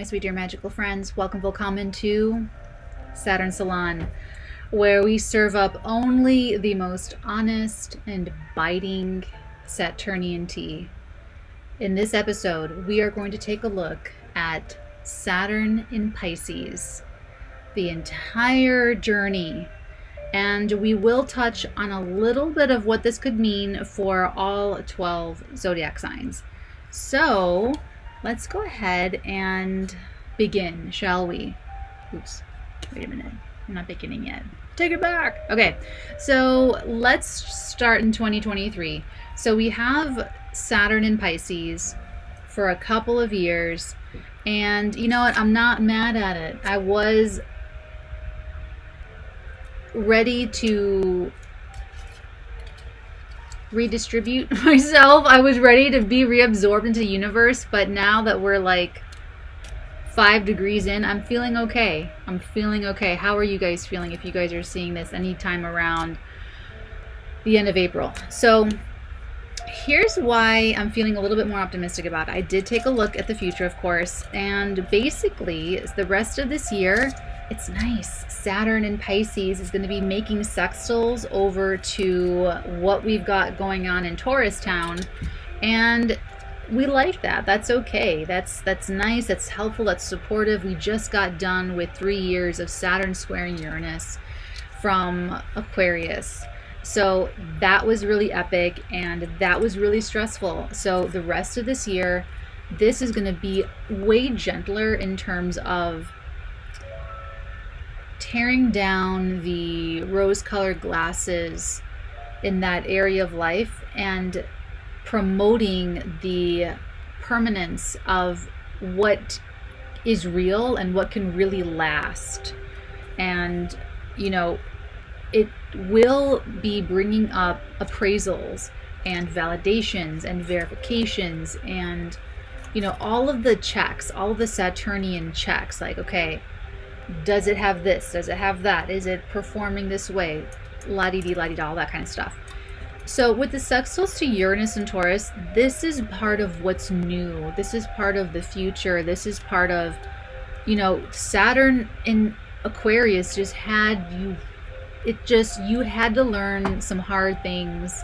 sweet dear magical friends. Welcome, willkommen to Saturn Salon, where we serve up only the most honest and biting Saturnian tea. In this episode, we are going to take a look at Saturn in Pisces, the entire journey, and we will touch on a little bit of what this could mean for all 12 zodiac signs. So let's go ahead and begin, shall we? Oops, wait a minute. I'm not beginning yet. Take it back. Okay, so let's start in 2023. So we have Saturn in Pisces for a couple of years, and you know what? I'm not mad at it. I was ready to redistribute myself. I was ready to be reabsorbed into the universe, but now that we're like 5 degrees in, I'm feeling okay. I'm feeling okay. How are you guys feeling if you guys are seeing this anytime around the end of April? So here's why I'm feeling a little bit more optimistic about it. I did take a look at the future, of course, and basically the rest of this year, it's nice. Saturn in Pisces is going to be making sextiles over to what we've got going on in Taurus town, and we like that. That's okay. That's nice. That's helpful. That's supportive. We just got done with 3 years of Saturn squaring Uranus from Aquarius. So that was really epic, and that was really stressful. So the rest of this year, this is going to be way gentler in terms of tearing down the rose-colored glasses in that area of life and promoting the permanence of what is real and what can really last. And you know, it will be bringing up appraisals and validations and verifications and, you know, all of the checks, all of the Saturnian checks, like, okay, does it have this? Does it have that? Is it performing this way? La-di-di, la-di-da, all that kind of stuff. So with the sextiles to Uranus and Taurus, this is part of what's new. This is part of the future. This is part of, you know, Saturn in Aquarius just had you, you had to learn some hard things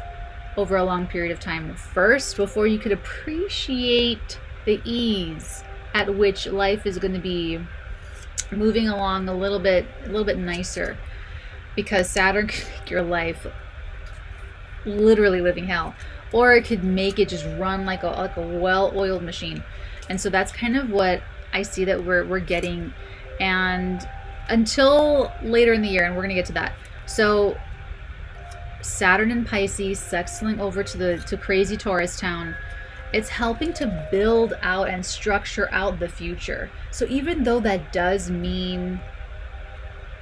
over a long period of time first before you could appreciate the ease at which life is going to be moving along a little bit nicer, because Saturn can make your life literally living hell, or it could make it just run like a well-oiled machine. And so that's kind of what I see that we're getting, and until later in the year, and we're gonna get to that. So Saturn in Pisces sextiling over to crazy Taurus town, it's helping to build out and structure out the future. So even though that does mean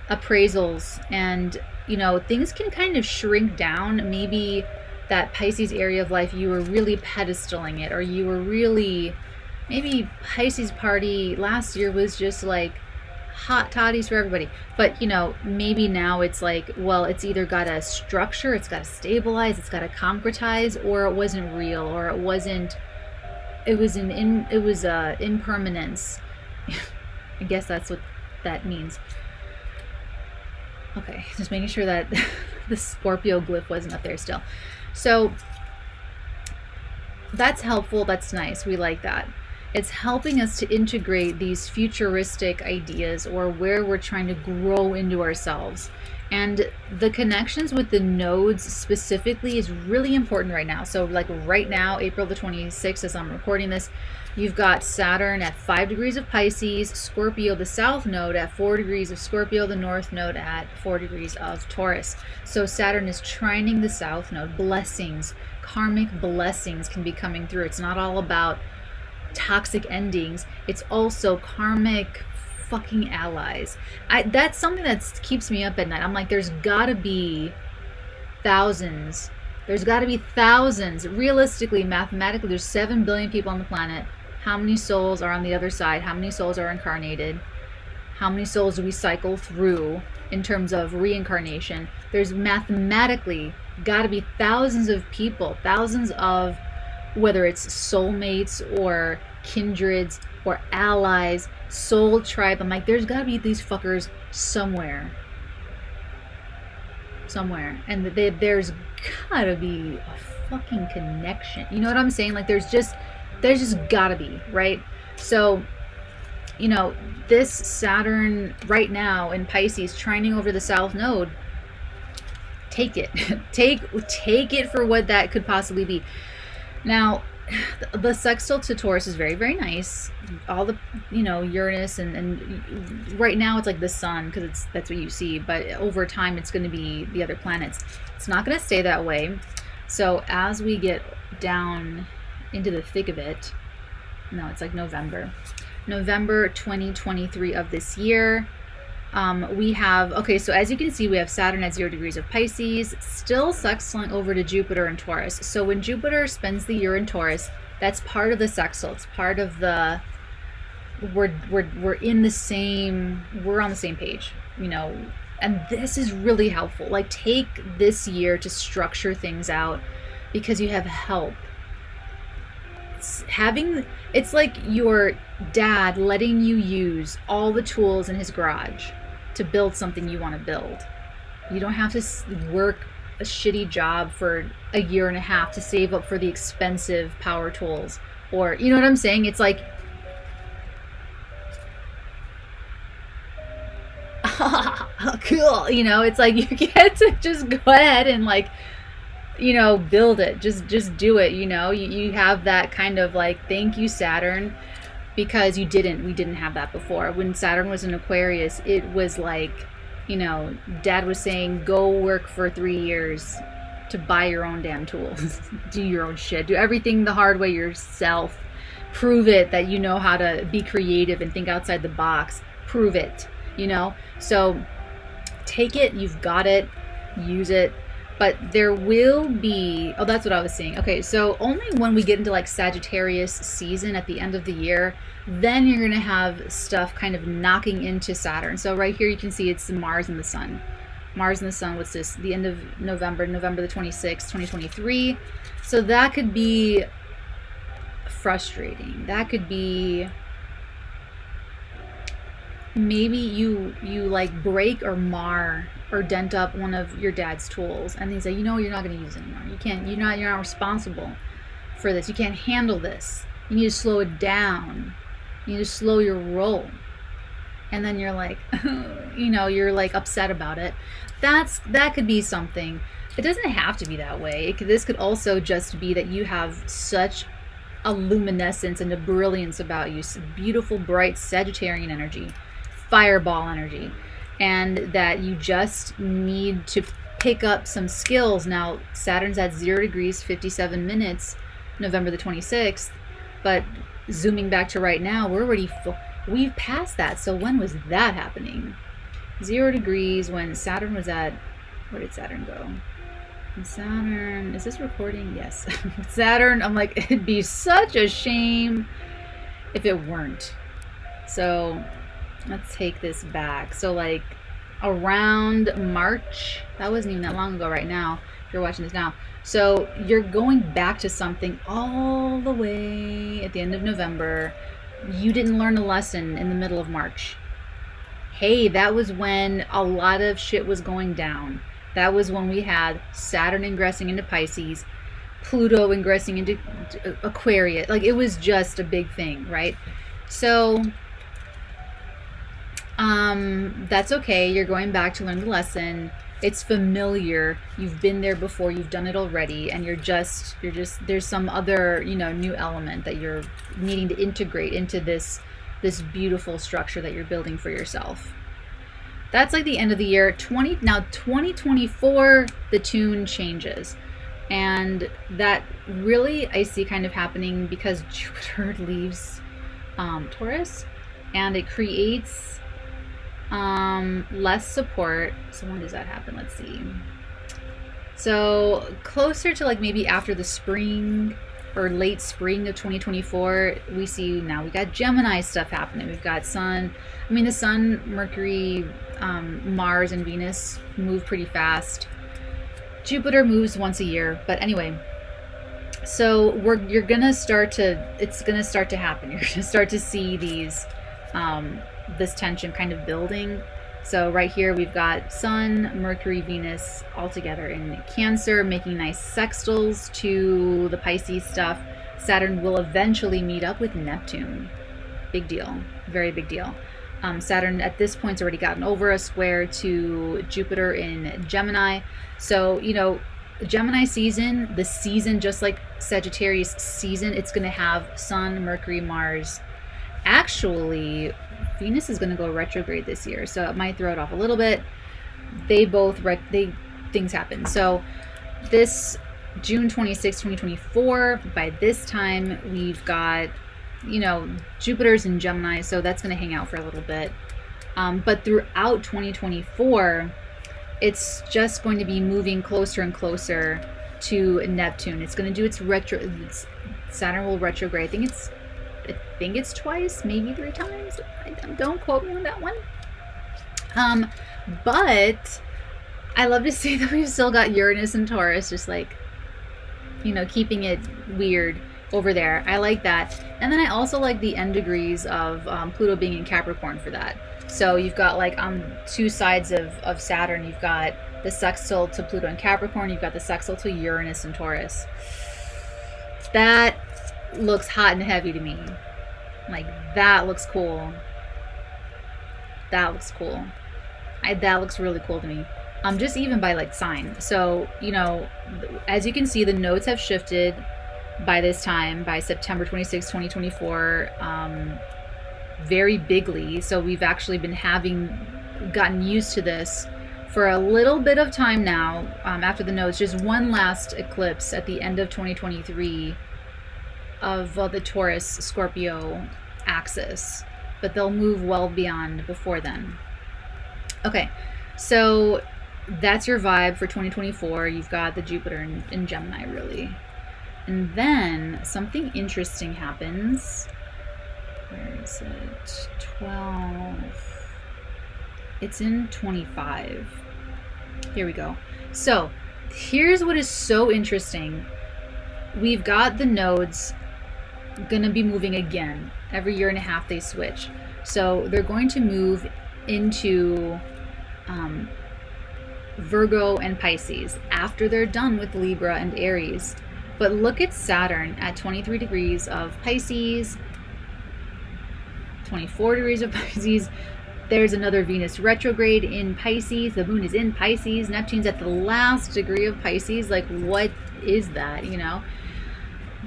appraisals and, you know, things can kind of shrink down, maybe that Pisces area of life, you were really pedestaling it, or you were really, maybe Pisces party last year was just like hot toddies for everybody. But, you know, maybe now it's like, well, it's either got to structure, it's got to stabilize, it's got to concretize, or it wasn't real, or it was impermanence. I guess that's what that means. Okay, just making sure that the Scorpio glyph wasn't up there still. So that's helpful. That's nice. We like that. It's helping us to integrate these futuristic ideas, or where we're trying to grow into ourselves. And the connections with the nodes specifically is really important right now. So like right now, April the 26th, as I'm recording this, you've got Saturn at 5 degrees of Pisces, Scorpio, the south node at 4 degrees of Scorpio, the north node at 4 degrees of Taurus. So Saturn is trining the south node. Blessings, karmic blessings can be coming through. It's not all about toxic endings. It's also karmic fucking allies. That's something that keeps me up at night. I'm like, there's gotta be thousands. There's gotta be thousands. Realistically, mathematically, there's 7 billion people on the planet. How many souls are on the other side? How many souls are incarnated? How many souls do we cycle through in terms of reincarnation? There's mathematically gotta be thousands of people, thousands of, whether it's soulmates or kindreds or allies, soul tribe. I'm like, there's gotta be these fuckers somewhere. And there's gotta be a fucking connection. You know what I'm saying? Like there's just gotta be, right? So, you know, this Saturn right now in Pisces trining over the South Node, take it. take it for what that could possibly be. Now, the sextile to Taurus is very, very nice. All the, you know, Uranus and right now it's like the sun, because that's what you see, but over time it's going to be the other planets. It's not going to stay that way. So as we get down into the thick of it, no, it's like November 2023 of this year, we have, okay, so as you can see, we have Saturn at 0 degrees of Pisces, still sextiling over to Jupiter and Taurus. So when Jupiter spends the year in Taurus, that's part of the sextile. It's part of the, we're in the same, we're on the same page, you know, and this is really helpful. Like take this year to structure things out, because you have help. It's like your dad letting you use all the tools in his garage to build something you want to build. You don't have to work a shitty job for a year and a half to save up for the expensive power tools, or you know what I'm saying? It's like cool, you know, it's like you get to just go ahead and like, you know, build it, just do it, you know. You have that kind of like, thank you Saturn, because we didn't have that before. When Saturn was in Aquarius, it was like, you know, dad was saying go work for 3 years to buy your own damn tools, do your own shit, do everything the hard way yourself, prove it that you know how to be creative and think outside the box, prove it, you know. So take it, you've got it, use it. But there will be, oh, that's what I was saying. Okay, so only when we get into like Sagittarius season at the end of the year, then you're going to have stuff kind of knocking into Saturn. So right here you can see it's Mars and the Sun. Mars and the Sun, what's this? The end of November the 26th, 2023. So that could be frustrating. That could be, maybe you like break or mar or dent up one of your dad's tools, and he's like, you know, you're not going to use it anymore. You can't, you're not responsible for this. You can't handle this. You need to slow it down. You need to slow your roll. And then you're like, you know, you're like upset about it. That could be something. It doesn't have to be that way. This could also just be that you have such a luminescence and a brilliance about you, beautiful, bright Sagittarian energy, fireball energy, and that you just need to pick up some skills. Now, Saturn's at 0 degrees, 57 minutes, November the 26th, but zooming back to right now, we've passed that. So when was that happening? 0 degrees when Saturn was at, where did Saturn go? And Saturn, is this recording? Yes. Saturn, I'm like, it'd be such a shame if it weren't. So let's take this back. So like around March, that wasn't even that long ago right now, if you're watching this now. So you're going back to something all the way at the end of November. You didn't learn a lesson in the middle of March. Hey, that was when a lot of shit was going down. That was when we had Saturn ingressing into Pisces, Pluto ingressing into Aquarius. Like, it was just a big thing, right? So that's okay. You're going back to learn the lesson. It's familiar. You've been there before. You've done it already, and you're just there's some other, you know, new element that you're needing to integrate into this beautiful structure that you're building for yourself. That's like the end of the year. 2024, the tune changes, and that really I see kind of happening because Jupiter leaves Taurus, and it creates less support. So when does that happen? Let's see. So closer to like maybe after the spring or late spring of 2024, we see now we got Gemini stuff happening. We've got the Sun, Mercury, Mars, and Venus move pretty fast. Jupiter moves once a year, but anyway. So it's gonna start to happen. You're gonna start to see these this tension kind of building. So right here we've got Sun, Mercury, Venus all together in Cancer, making nice sextiles to the Pisces stuff. Saturn will eventually meet up with Neptune. Big deal, very big deal. Saturn at this point's already gotten over a square to Jupiter in Gemini. So, you know, Gemini season, the season, just like Sagittarius season, it's going to have Sun, Mercury, Mars. Actually, Venus is going to go retrograde this year, so it might throw it off a little bit. They both, things happen. So this June 26, 2024, by this time, we've got, you know, Jupiter's in Gemini, so that's going to hang out for a little bit. But throughout 2024, it's just going to be moving closer and closer to Neptune. It's going to do its Saturn will retrograde. I think it's twice, maybe 3 times. Don't quote me on that one. But I love to see that we've still got Uranus and Taurus, just like, you know, keeping it weird over there. I like that. And then I also like the end degrees of Pluto being in Capricorn for that. So you've got, like, on 2 sides of Saturn, you've got the sextile to Pluto and Capricorn, you've got the sextile to Uranus and Taurus. That looks hot and heavy to me. Like, that looks cool. That looks cool. That looks really cool to me. Just even by, like, sign. So, you know, as you can see, the nodes have shifted by this time, by September 26, 2024, very bigly. So we've actually been gotten used to this for a little bit of time now. After the nodes, just one last eclipse at the end of 2023 of the Taurus Scorpio axis, but they'll move well beyond before then. Okay, so that's your vibe for 2024. You've got the Jupiter in Gemini, really. And then something interesting happens. Where is it? 12. It's in 25. Here we go. So here's what is so interesting. We've got the nodes going to be moving again. Every year and a half they switch. So they're going to move into Virgo and Pisces after they're done with Libra and Aries. But look at Saturn at 23 degrees of Pisces, 24 degrees of Pisces. There's another Venus retrograde in Pisces. The moon is in Pisces. Neptune's at the last degree of Pisces. Like, what is that, you know?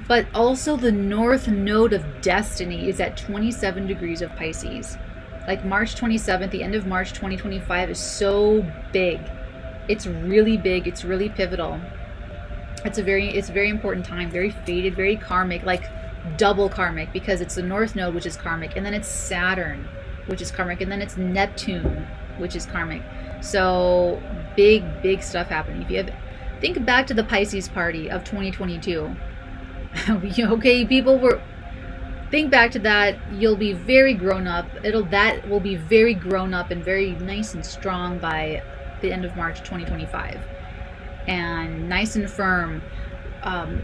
But also the north node of destiny is at 27 degrees of Pisces. Like, March 27th, the end of March 2025 is so big. It's really big. It's really pivotal. It's a very important time, very fated, very karmic, like double karmic, because it's the north node, which is karmic, and then it's Saturn, which is karmic, and then it's Neptune, which is karmic. So big stuff happening. If you think back to the Pisces party of 2022. Okay, people think back to that. You'll be very grown up. That will be very grown up and very nice and strong by the end of March 2025. And nice and firm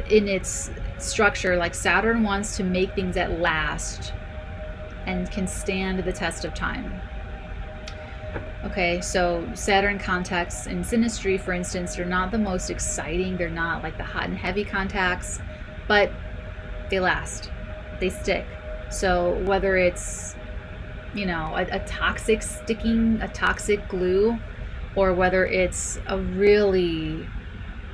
in its structure. Like, Saturn wants to make things that last and can stand the test of time. Okay, so Saturn contacts in synastry, for instance, they're not the most exciting. They're not like the hot and heavy contacts, but they last. They stick. So whether it's, you know, a toxic glue, or whether it's a really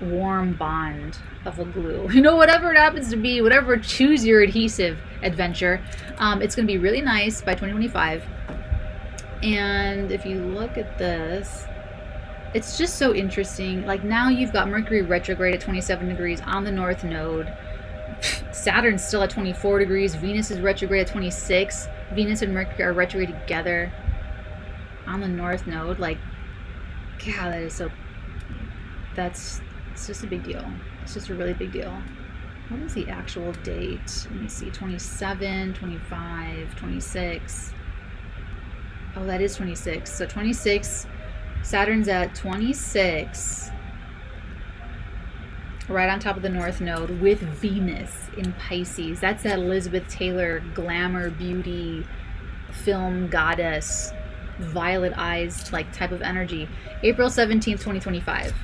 warm bond of a glue, you know, whatever it happens to be, whatever, choose your adhesive adventure. It's going to be really nice by 2025. And if you look at this, it's just so interesting. Like, now you've got Mercury retrograde at 27 degrees on the north node. Saturn's still at 24 degrees. Venus is retrograde at 26. Venus and Mercury are retrograde together on the north node. Like, God, it's just a big deal. It's just a really big deal. What is the actual date? Let me see. 27, 25, 26. Oh, that is 26. So 26, Saturn's at 26, right on top of the north node with Venus in Pisces. That's that Elizabeth Taylor glamour, beauty, film goddess, violet eyes, like type of energy. April 17th, 2025.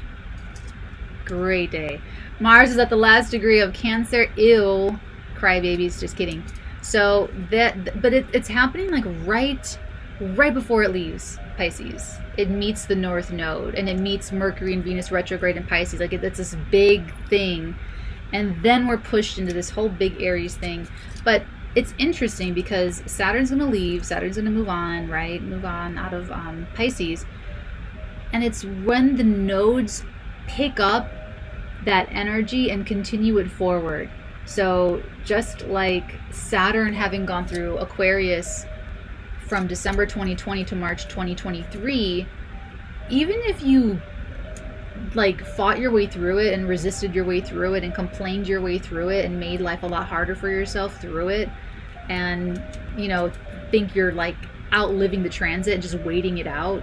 Great day. Mars is at the last degree of Cancer. Ew. Crybabies. Just kidding. So but it's happening like right before it leaves Pisces. It meets the North Node, and it meets Mercury and Venus retrograde in Pisces. Like it's this big thing, and then we're pushed into this whole big Aries thing. But it's interesting because Saturn's going to leave. Saturn's going to move on, right? Move on out of Pisces, and it's when the nodes pick up that energy and continue it forward. So just like Saturn having gone through Aquarius from December 2020 to March 2023, even if you like fought your way through it and resisted your way through it and complained your way through it and made life a lot harder for yourself through it, and you know, think you're like outliving the transit and just waiting it out,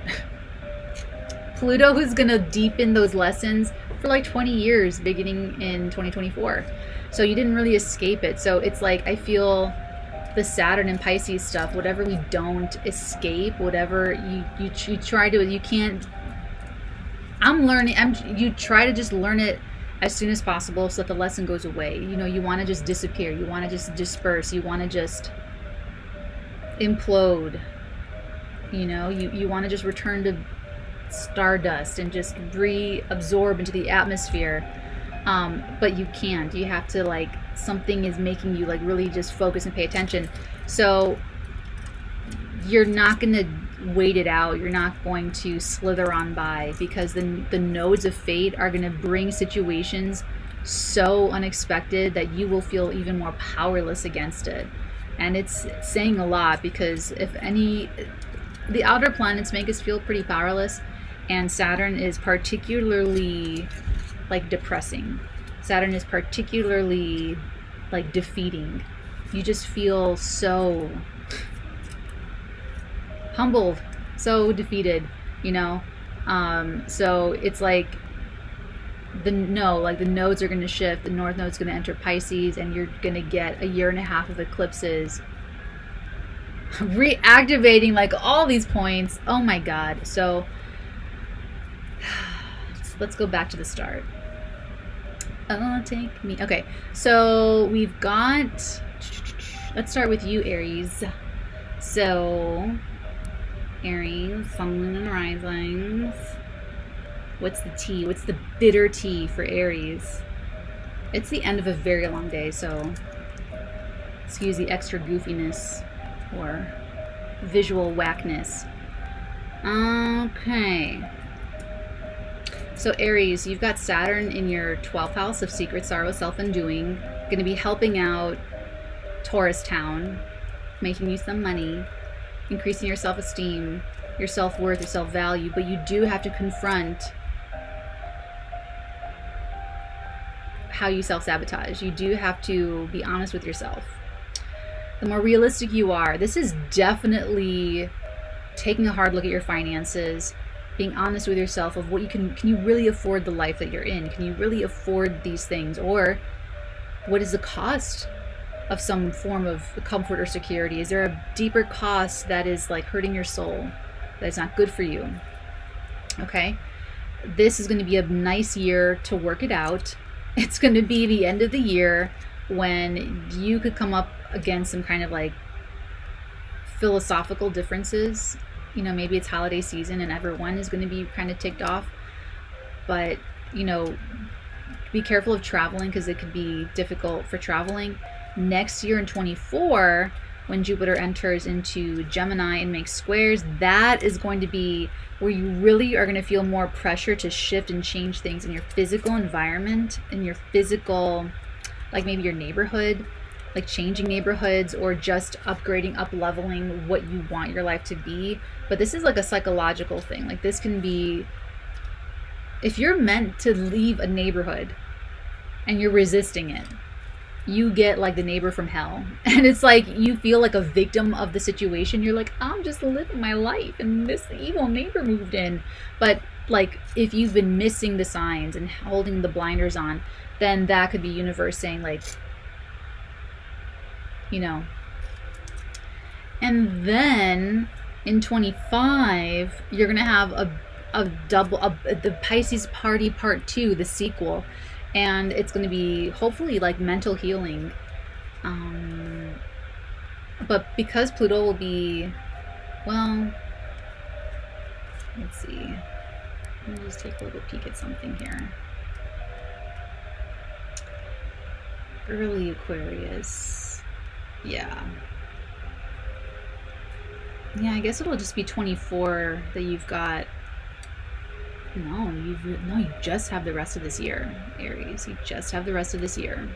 Pluto is gonna deepen those lessons for like 20 years beginning in 2024. So you didn't really escape it. So it's like, I feel the Saturn and Pisces stuff, whatever we don't escape, whatever you try to, you can't. You try to just learn it as soon as possible so that the lesson goes away. You know, you want to just disappear, you want to just disperse, you want to just implode, you know, you want to just return to stardust and just reabsorb into the atmosphere. But you can't. You have to, like, something is making you like really just focus and pay attention. So you're not going to wait it out. You're not going to slither on by, because the nodes of fate are going to bring situations so unexpected that you will feel even more powerless against it. And it's saying a lot, because the outer planets make us feel pretty powerless, and Saturn is particularly like depressing. Saturn is particularly like defeating. You just feel so humbled, so defeated, you know. So it's like the nodes are going to shift. The North Node's going to enter Pisces, and you're going to get a year and a half of eclipses, reactivating like all these points. Oh my God. So let's go back to the start. Take me. Okay, so we've got, let's start with you, Aries. So Aries, sun, moon, and risings. What's the tea? What's the bitter tea for Aries? It's the end of a very long day, so excuse the extra goofiness or visual whackness. Okay. So Aries, you've got Saturn in your 12th house of secret sorrow, self-undoing, going to be helping out Taurus town, making you some money, increasing your self-esteem, your self-worth, your self-value, but you do have to confront how you self-sabotage. You do have to be honest with yourself. The more realistic you are, this is definitely taking a hard look at your finances, being honest with yourself of what can you really afford the life that you're in? Can you really afford these things? Or what is the cost of some form of comfort or security? Is there a deeper cost that is like hurting your soul, that's not good for you? Okay, this is going to be a nice year to work it out. It's going to be the end of the year when you could come up against some kind of like philosophical differences. You know, maybe it's holiday season and everyone is going to be kind of ticked off, but you know, be careful of traveling, because it could be difficult for traveling. Next year in 24, when Jupiter enters into Gemini and makes squares, that is going to be where you really are going to feel more pressure to shift and change things in your physical environment, in your physical, like maybe your neighborhood, like changing neighborhoods or just upgrading, up leveling what you want your life to be. But this is like a psychological thing. Like this can be, if you're meant to leave a neighborhood and you're resisting it, you get like the neighbor from hell, and it's like you feel like a victim of the situation. You're like, I'm just living my life and this evil neighbor moved in. But like if you've been missing the signs and holding the blinders on, then that could be universe saying like, you know, And then in 25, you're going to have the Pisces Party Part 2, the sequel. And it's going to be hopefully like mental healing. But because Pluto will be, well, let's see. Let me just take a little peek at something here. Early Aquarius. Yeah. Yeah, I guess it'll just be 24 that you've got. No, you just have the rest of this year, Aries. You just have the rest of this year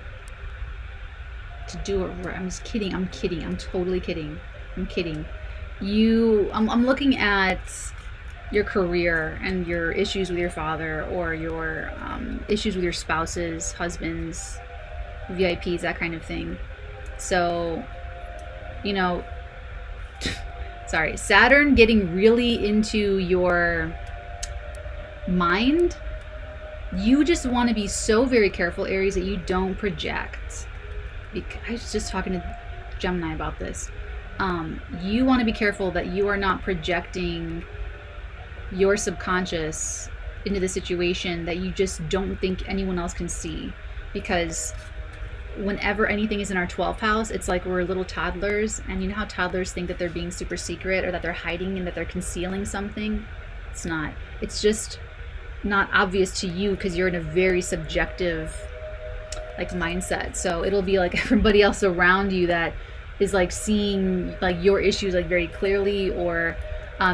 to do it. I'm just kidding. I'm kidding. I'm totally kidding. I'm kidding. I'm looking at your career and your issues with your father, or your issues with your spouses, husbands, VIPs, that kind of thing. So, you know, sorry, Saturn getting really into your mind. You just want to be so very careful, Aries, that you don't project. I was just talking to Gemini about this. You want to be careful that you are not projecting your subconscious into the situation that you just don't think anyone else can see. Because whenever anything is in our 12th house, it's like we're little toddlers, and you know how toddlers think that they're being super secret, or that they're hiding and that they're concealing something? It's not. It's just not obvious to you because you're in a very subjective like mindset. So it'll be like everybody else around you that is like seeing like your issues like very clearly, or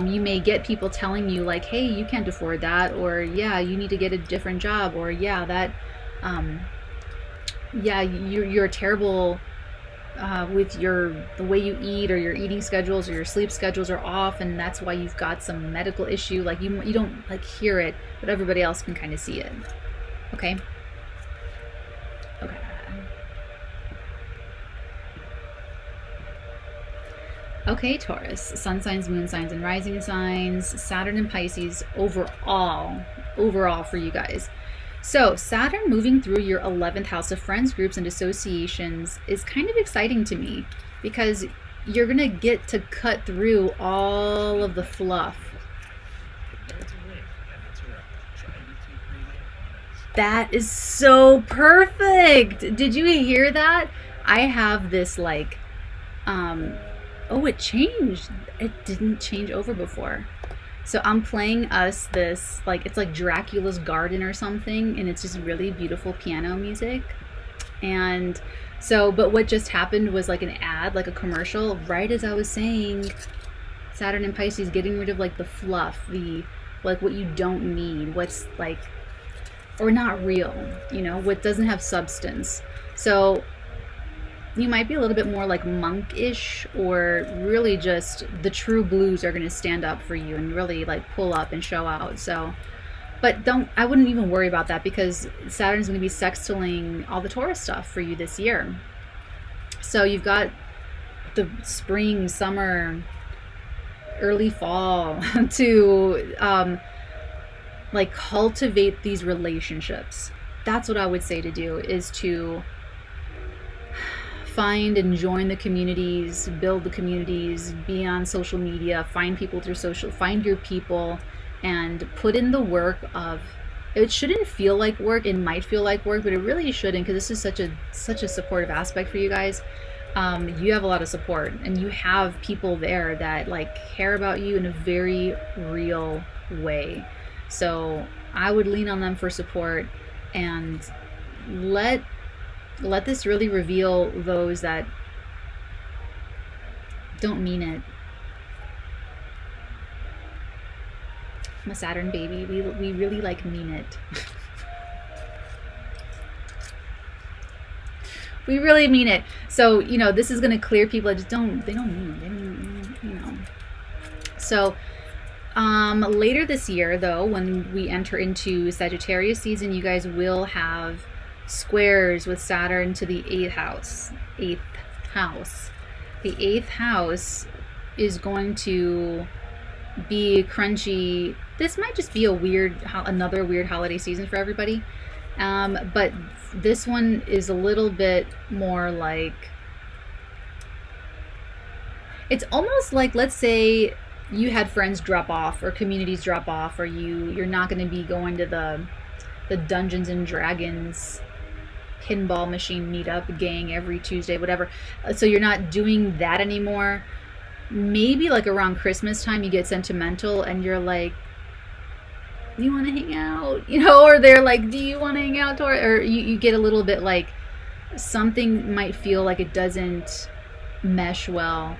you may get people telling you like, hey, you can't afford that, or yeah, you need to get a different job, or yeah, that yeah, you're terrible with the way you eat, or your eating schedules or your sleep schedules are off, and that's why you've got some medical issue. Like you don't like hear it, but everybody else can kind of see it. Okay. Okay. Okay, Taurus, sun signs, moon signs, and rising signs, Saturn and Pisces overall for you guys. So Saturn moving through your 11th house of friends, groups, and associations is kind of exciting to me, because you're going to get to cut through all of the fluff. That is so perfect. Did you hear that? I have this like, oh, it changed. It didn't change over before. So I'm playing us this, like, it's like Dracula's Garden or something, and it's just really beautiful piano music. And so, but what just happened was like an ad, like a commercial, right as I was saying, Saturn and Pisces getting rid of like the fluff, the, like what you don't need, what's like, or not real, you know, what doesn't have substance. So you might be a little bit more like monkish, or really just the true blues are going to stand up for you and really like pull up and show out. So, but I wouldn't even worry about that, because Saturn's going to be sextiling all the Taurus stuff for you this year. So you've got the spring, summer, early fall to like cultivate these relationships. That's what I would say to do, is to find and join the communities, build the communities, be on social media, find people through social, find your people, and put in the work of, it shouldn't feel like work, it might feel like work, but it really shouldn't, because this is such a supportive aspect for you guys. You have a lot of support, and you have people there that like care about you in a very real way. So I would lean on them for support, and let this really reveal those that don't mean it. I'm a Saturn baby. We really like mean it. We really mean it. So, you know, this is going to clear people that just they don't mean it. They don't, you know. So, later this year, though, when we enter into Sagittarius season, you guys will have squares with Saturn to the 8th house. The 8th house is going to be crunchy. This might just be another weird holiday season for everybody. But this one is a little bit more like, It's almost like, let's say you had friends drop off or communities drop off, or you're not going to be going to the Dungeons and Dragons pinball machine meetup gang every Tuesday, whatever. So you're not doing that anymore. Maybe like around Christmas time you get sentimental and you're like, do you want to hang out? You know, or they're like, do you want to hang out? Or you get a little bit like something might feel like it doesn't mesh well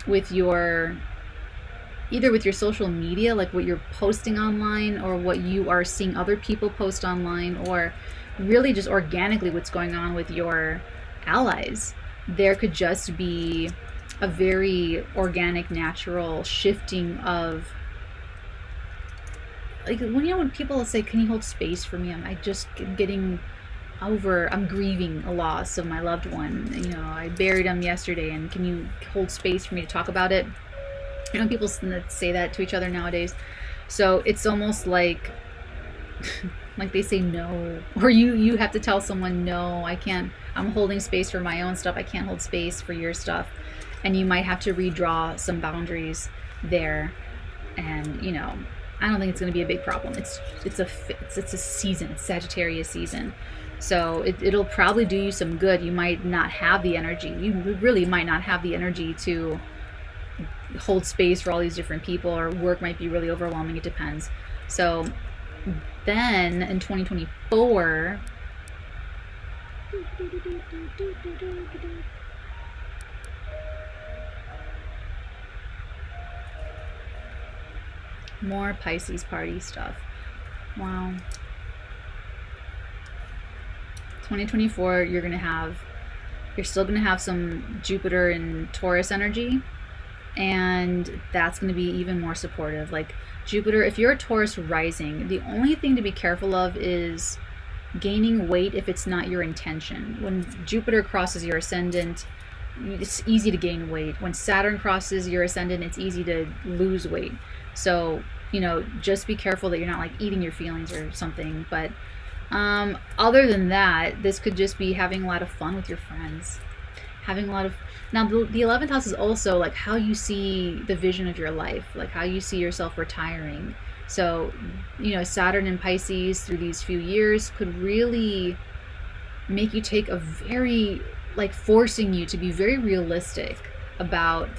with your, either with your social media, like what you're posting online or what you are seeing other people post online, or really just organically what's going on with your allies. There could just be a very organic, natural shifting of, like, when people say, can you hold space for me? I'm grieving a loss of my loved one. You know, I buried him yesterday, and can you hold space for me to talk about it? You know, people say that to each other nowadays. So it's almost like like they say no, or you have to tell someone, no, I can't, I'm holding space for my own stuff, I can't hold space for your stuff. And you might have to redraw some boundaries there. And you know, I don't think it's going to be a big problem. It's a season, it's Sagittarius season. So it'll probably do you some good. You might not have the energy. You really might not have the energy to hold space for all these different people, or work might be really overwhelming. It depends. So then in 2024, more Pisces party stuff. Wow. 2024, you're still gonna have some Jupiter and Taurus energy, and that's going to be even more supportive. Like Jupiter, if you're a Taurus rising, the only thing to be careful of is gaining weight if it's not your intention. When Jupiter crosses your ascendant, it's easy to gain weight. When Saturn crosses your ascendant, it's easy to lose weight. So, you know, just be careful that you're not like eating your feelings or something. But other than that, this could just be having a lot of fun with your friends. Having a lot of, now the 11th house is also like how you see the vision of your life, like how you see yourself retiring. So, you know, Saturn in Pisces through these few years could really make you take a very, like, forcing you to be very realistic about,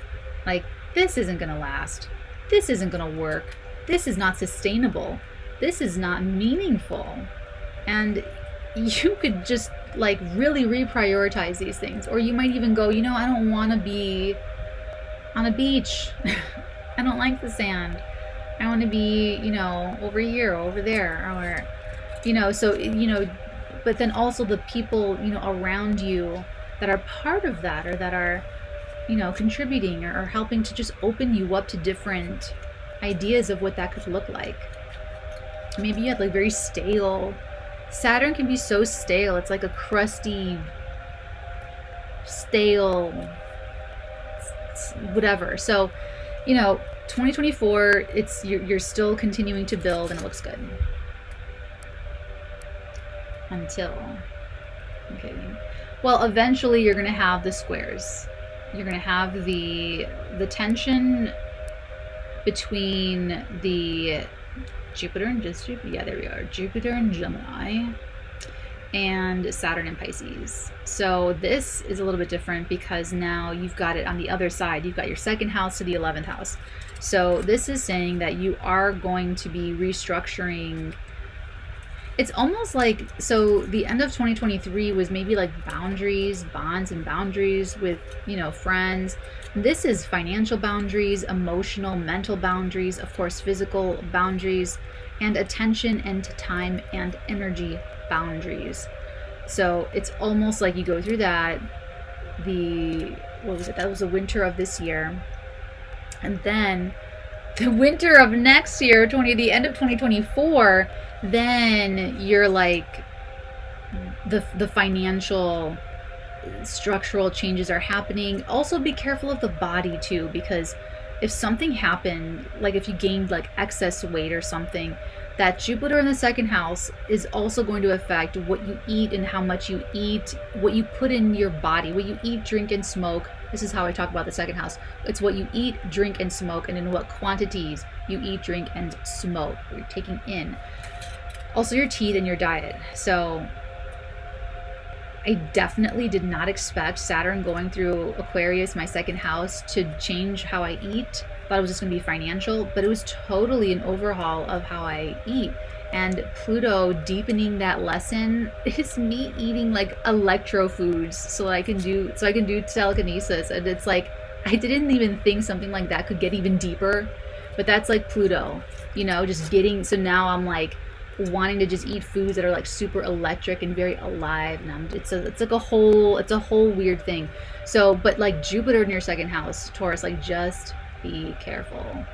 like, this isn't going to last. This isn't going to work. This is not sustainable. This is not meaningful. And you could just like really reprioritize these things. Or you might even go, you know, I don't want to be on a beach. I don't like the sand. I want to be, you know, over here, over there, or, you know, so, you know, but then also the people, you know, around you that are part of that, or that are, you know, contributing or helping to just open you up to different ideas of what that could look like. Maybe you had like very stale, Saturn can be so stale. It's like a crusty, stale, whatever. So, you know, 2024, it's you're still continuing to build, and it looks good. Until, okay, well, eventually you're going to have the squares. You're going to have the tension between the Jupiter and Jupiter and Gemini, and Saturn in Pisces. So this is a little bit different because now you've got it on the other side. You've got your second house to the 11th house. So this is saying that you are going to be restructuring. It's almost like, so the end of 2023 was maybe like boundaries, bonds and boundaries with, you know, friends. This is financial boundaries, emotional, mental boundaries, of course, physical boundaries, and attention and time and energy boundaries. So it's almost like you go through that, that was the winter of this year. And then the winter of next year, the end of 2024, then you're like, the financial structural changes are happening. Also be careful of the body too, because if something happened, like if you gained like excess weight or something, that Jupiter in the second house is also going to affect what you eat and how much you eat, what you put in your body, what you eat, drink, and smoke. This is how I talk about the second house. It's what you eat, drink, and smoke, and in what quantities you eat, drink, and smoke, what you're taking in. Also your teeth and your diet. So I definitely did not expect Saturn going through Aquarius, my second house, to change how I eat. Thought it was just going to be financial, but it was totally an overhaul of how I eat. And Pluto deepening that lesson is me eating like electro foods so I can do telekinesis. And it's like, I didn't even think something like that could get even deeper, but that's like Pluto, you know, just getting, so now I'm like wanting to just eat foods that are like super electric and very alive, and it's like a whole weird thing. So, but like Jupiter in your second house, Taurus, like just be careful.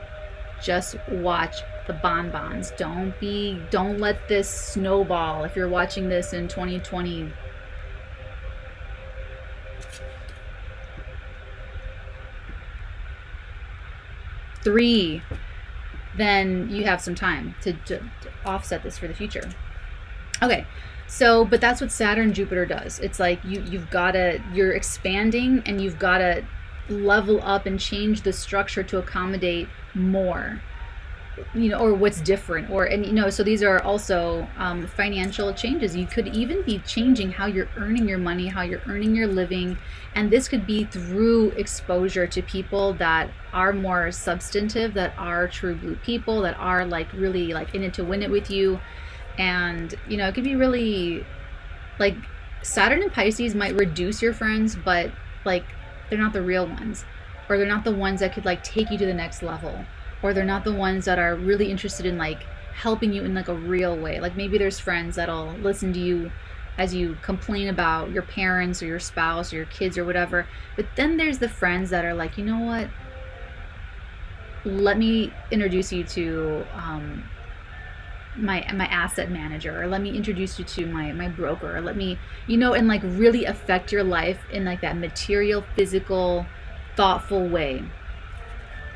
Just watch the bonbons. Don't let this snowball. If you're watching this in 2020, then you have some time to offset this for the future. Okay, so, but that's what Saturn Jupiter does. It's like you're expanding, and you've got to level up and change the structure to accommodate more, you know, or what's different, and you know, so these are also financial changes. You could even be changing how you're earning your money, how you're earning your living, and this could be through exposure to people that are more substantive, that are true blue people, that are like really like in it to win it with you. And you know, it could be really like Saturn and Pisces might reduce your friends, but like they're not the real ones, or they're not the ones that could like take you to the next level, or they're not the ones that are really interested in like helping you in like a real way. Like maybe there's friends that'll listen to you as you complain about your parents or your spouse or your kids or whatever, but then there's the friends that are like, you know what, let me introduce you to my asset manager, or let me introduce you to my broker, or let me, you know, and like really affect your life in like that material, physical, thoughtful way.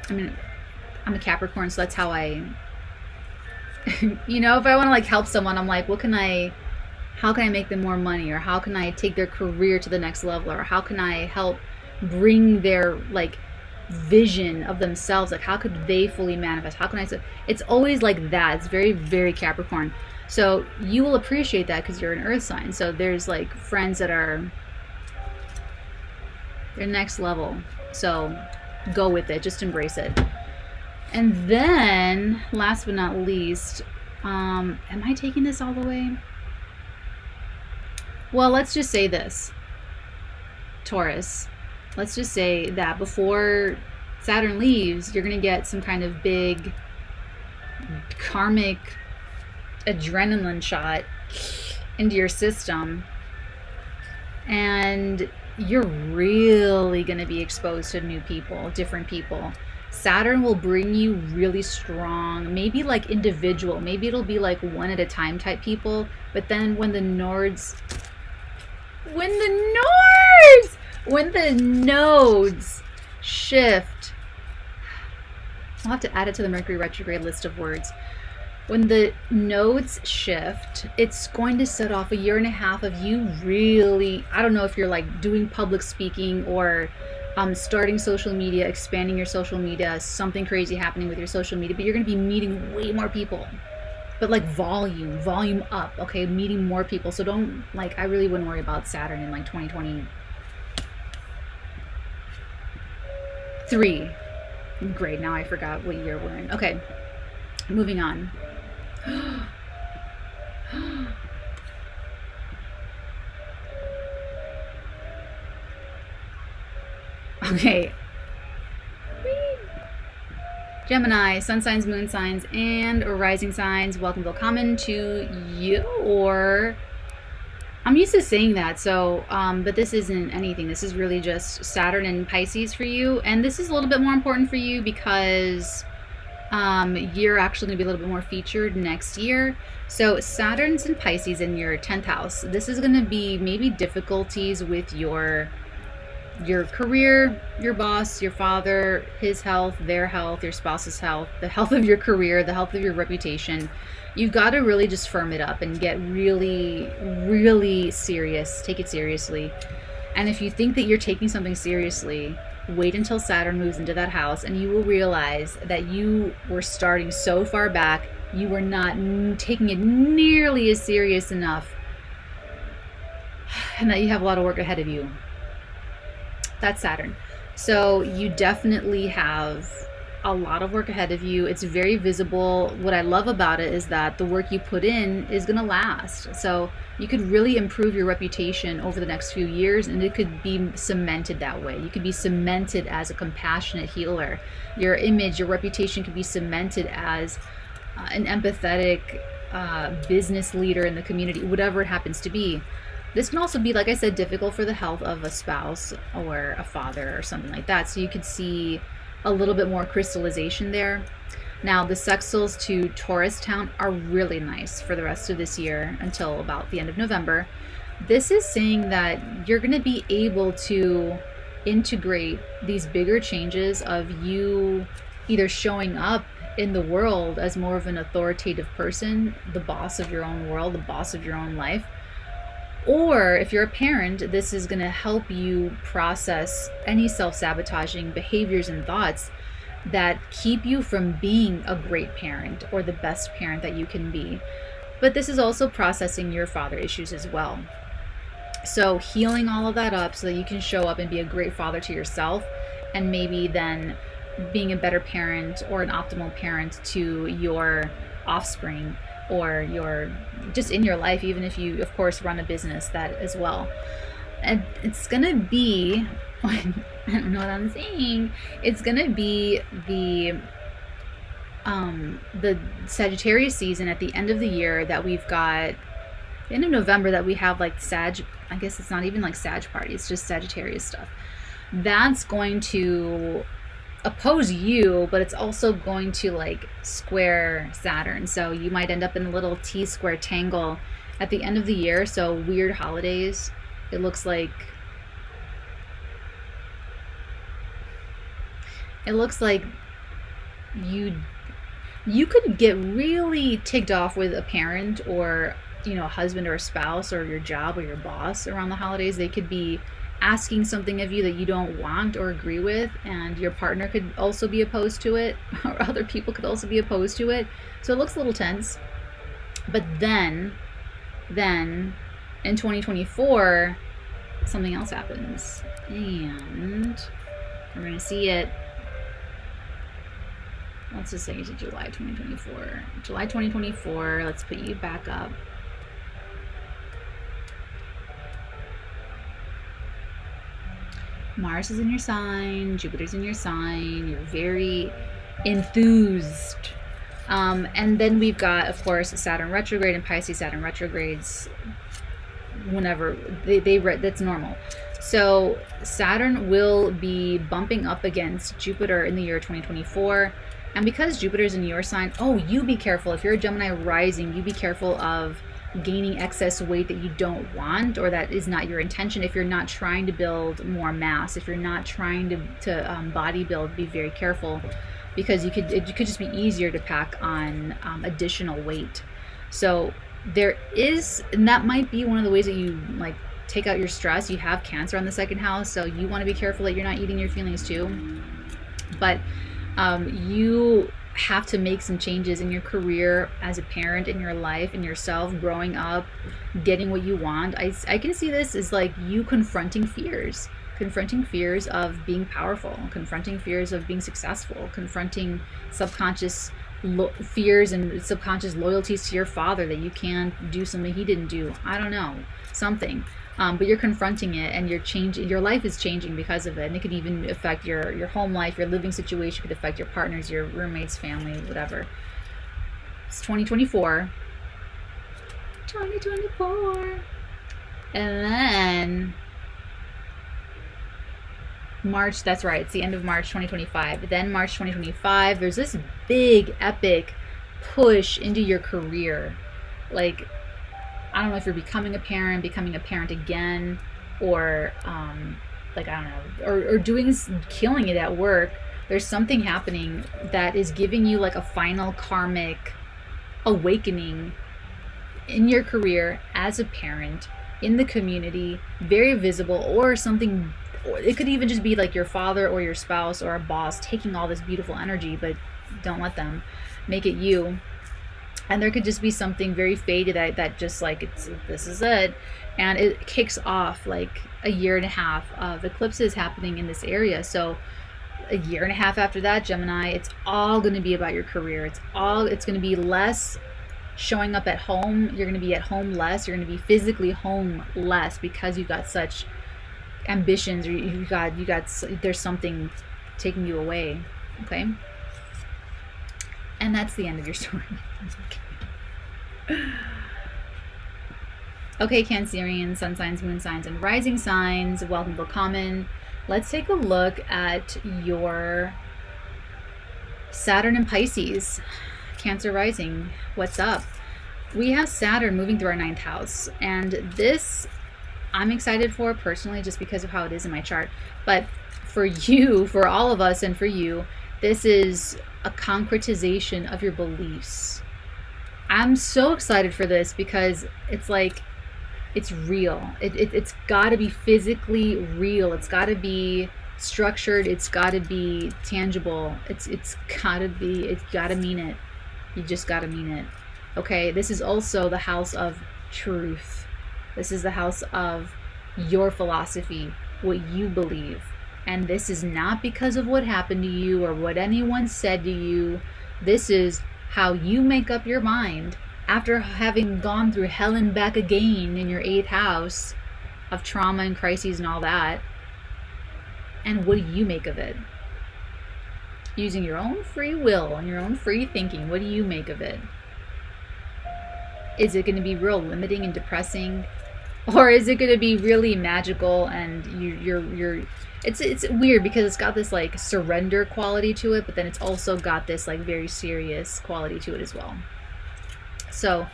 I mean, I'm a Capricorn, so that's how I you know, if I want to like help someone, I'm like, how can I make them more money, or how can I take their career to the next level, or how can I help bring their like vision of themselves, like how could they fully manifest, how can I, so it's always like that. It's very, very Capricorn. So you will appreciate that because you're an earth sign. So there's like friends that are they're next level, so go with it, just embrace it. And then last but not least, am I taking this all the way? Well, let's just say this, Taurus, let's just say that before Saturn leaves, you're going to get some kind of big karmic adrenaline shot into your system, and you're really going to be exposed to new people, different people. Saturn will bring you really strong, maybe like individual, maybe it'll be like one at a time type people, but then when the nodes shift, I'll have to add it to the Mercury retrograde list of words. When the nodes shift, it's going to set off a year and a half of you really, I don't know if you're like doing public speaking or starting social media, expanding your social media, something crazy happening with your social media, but you're going to be meeting way more people, but like volume up, okay, meeting more people. So don't, like, I really wouldn't worry about Saturn in like 2023. Great, now I forgot what year we're in. Okay, moving on. Okay. Gemini, sun signs, moon signs, and rising signs, welcome willkommen to your, I'm used to saying that, so, but this isn't anything. This is really just Saturn and Pisces for you, and this is a little bit more important for you because you're actually going to be a little bit more featured next year. So Saturn's in Pisces in your 10th house. This is going to be maybe difficulties with your your career, your boss, your father, his health, their health, your spouse's health, the health of your career, the health of your reputation. You've got to really just firm it up and get really, really serious. Take it seriously. And if you think that you're taking something seriously, wait until Saturn moves into that house and you will realize that you were starting so far back, you were not taking it nearly as serious enough, and that you have a lot of work ahead of you. That's Saturn. So you definitely have a lot of work ahead of you. It's very visible. What I love about it is that the work you put in is going to last. So you could really improve your reputation over the next few years, and it could be cemented that way. You could be cemented as a compassionate healer. Your image, your reputation could be cemented as an empathetic business leader in the community, whatever it happens to be. This can also be, like I said, difficult for the health of a spouse or a father or something like that. So you could see a little bit more crystallization there. Now, the sextiles to Taurus town are really nice for the rest of this year until about the end of November. This is saying that you're going to be able to integrate these bigger changes of you either showing up in the world as more of an authoritative person, the boss of your own world, the boss of your own life. Or if you're a parent, this is going to help you process any self-sabotaging behaviors and thoughts that keep you from being a great parent or the best parent that you can be. But this is also processing your father issues as well. So healing all of that up so that you can show up and be a great father to yourself, and maybe then being a better parent or an optimal parent to your offspring, or your just in your life, even if you of course run a business, that as well. And it's gonna be I don't know what I'm saying. It's gonna be the Sagittarius season at the end of the year that we've got, the end of November, that we have like Sag, I guess it's not even like Sag party, it's just Sagittarius stuff. That's going to oppose you, but it's also going to like square Saturn. So you might end up in a little T-square tangle at the end of the year. So weird holidays. It looks like you could get really ticked off with a parent, or a husband or a spouse, or your job or your boss around the holidays. They could be asking something of you that you don't want or agree with, and your partner could also be opposed to it, or other people could also be opposed to it. So it looks a little tense. But then in 2024, something else happens, and we're going to see it. Let's just say it's July 2024. July 2024, let's put you back up. Mars is in your sign, Jupiter's in your sign, you're very enthused. And then we've got, of course, Saturn retrograde and Pisces. Saturn retrogrades whenever that's normal. So Saturn will be bumping up against Jupiter in the year 2024. And because Jupiter's in your sign, you be careful. If you're a Gemini rising, you be careful of gaining excess weight that you don't want, or that is not your intention. If you're not trying to build more mass, if you're not trying to bodybuild, be very careful, because it could just be easier to pack on additional weight. So there is, and that might be one of the ways that you like take out your stress. You have Cancer on the second house, so you want to be careful that you're not eating your feelings too. But you have to make some changes in your career, as a parent, in your life, in yourself, growing up, getting what you want. I can see this as like you confronting fears of being powerful, confronting fears of being successful, confronting subconscious fears and subconscious loyalties to your father, that you can't do something he didn't do. I don't know, something. But you're confronting it, and you're changing. Your life is changing because of it, and it could even affect your home life, your living situation. Could affect your partners, your roommates, family, whatever. It's 2024. 2024, and then March. That's right. It's the end of March 2025. But then March 2025, there's this big, epic push into your career, like. I don't know if you're becoming a parent again, or like, I don't know, or killing it at work. There's something happening that is giving you like a final karmic awakening in your career, as a parent, in the community, very visible, or something. Or it could even just be like your father or your spouse or a boss taking all this beautiful energy, but don't let them make it you. And there could just be something very faded that just like, this is it. And it kicks off like a year and a half of eclipses happening in this area. So a year and a half after that, Gemini, it's all going to be about your career. It's going to be less showing up at home. You're going to be at home less. You're going to be physically home less, because you've got such ambitions, or you got there's something taking you away. Okay, and that's the end of your story. Okay, Cancerians, sun signs, moon signs, and rising signs, welcome to Common. Let's take a look at your Saturn and Pisces. Cancer rising, what's up? We have Saturn moving through our 9th house, and this I'm excited for personally, just because of how it is in my chart. But for you, for all of us, and for you, this is a concretization of your beliefs. I'm so excited for this because it's like, it's real. It's got to be physically real. It's got to be structured. It's got to be tangible. It's got to mean it. You just got to mean it. Okay, this is also the house of truth. This is the house of your philosophy, what you believe. And this is not because of what happened to you or what anyone said to you. This is how you make up your mind after having gone through hell and back again in your 8th house of trauma and crises and all that. And what do you make of it? Using your own free will and your own free thinking, what do you make of it? Is it going to be real limiting and depressing? Or is it going to be really magical and it's weird because it's got this like surrender quality to it, but then it's also got this like very serious quality to it as well. So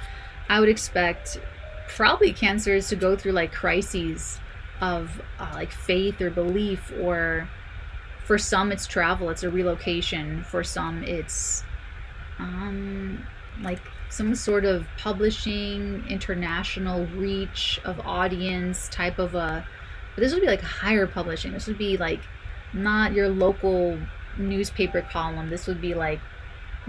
I would expect probably Cancers to go through like crises of like faith or belief, or for some it's travel, it's a relocation. For some it's like some sort of publishing, international reach of audience type of a, but this would be like higher publishing. This would be like not your local newspaper column. This would be like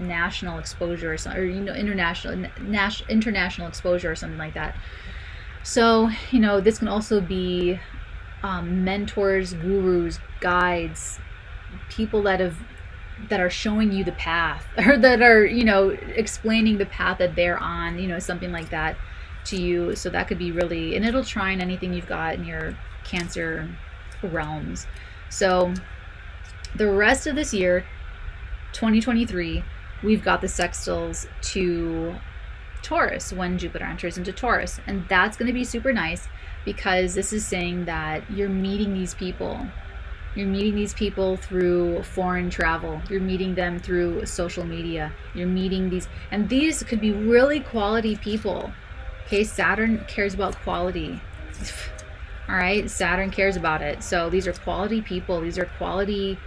national exposure or something, or international exposure or something like that. So this can also be mentors, gurus, guides, people that are showing you the path, or that are explaining the path that they're on, something like that to you. So that could be really, and it'll trine anything you've got in your Cancer realms. So the rest of this year, 2023, we've got the sextiles to Taurus when Jupiter enters into Taurus, and that's going to be super nice because this is saying that you're meeting these people. You're meeting these people through foreign travel. You're meeting them through social media. You're meeting these, and these could be really quality people. Okay, Saturn cares about quality. All right, Saturn cares about it. So these are quality people. These are quality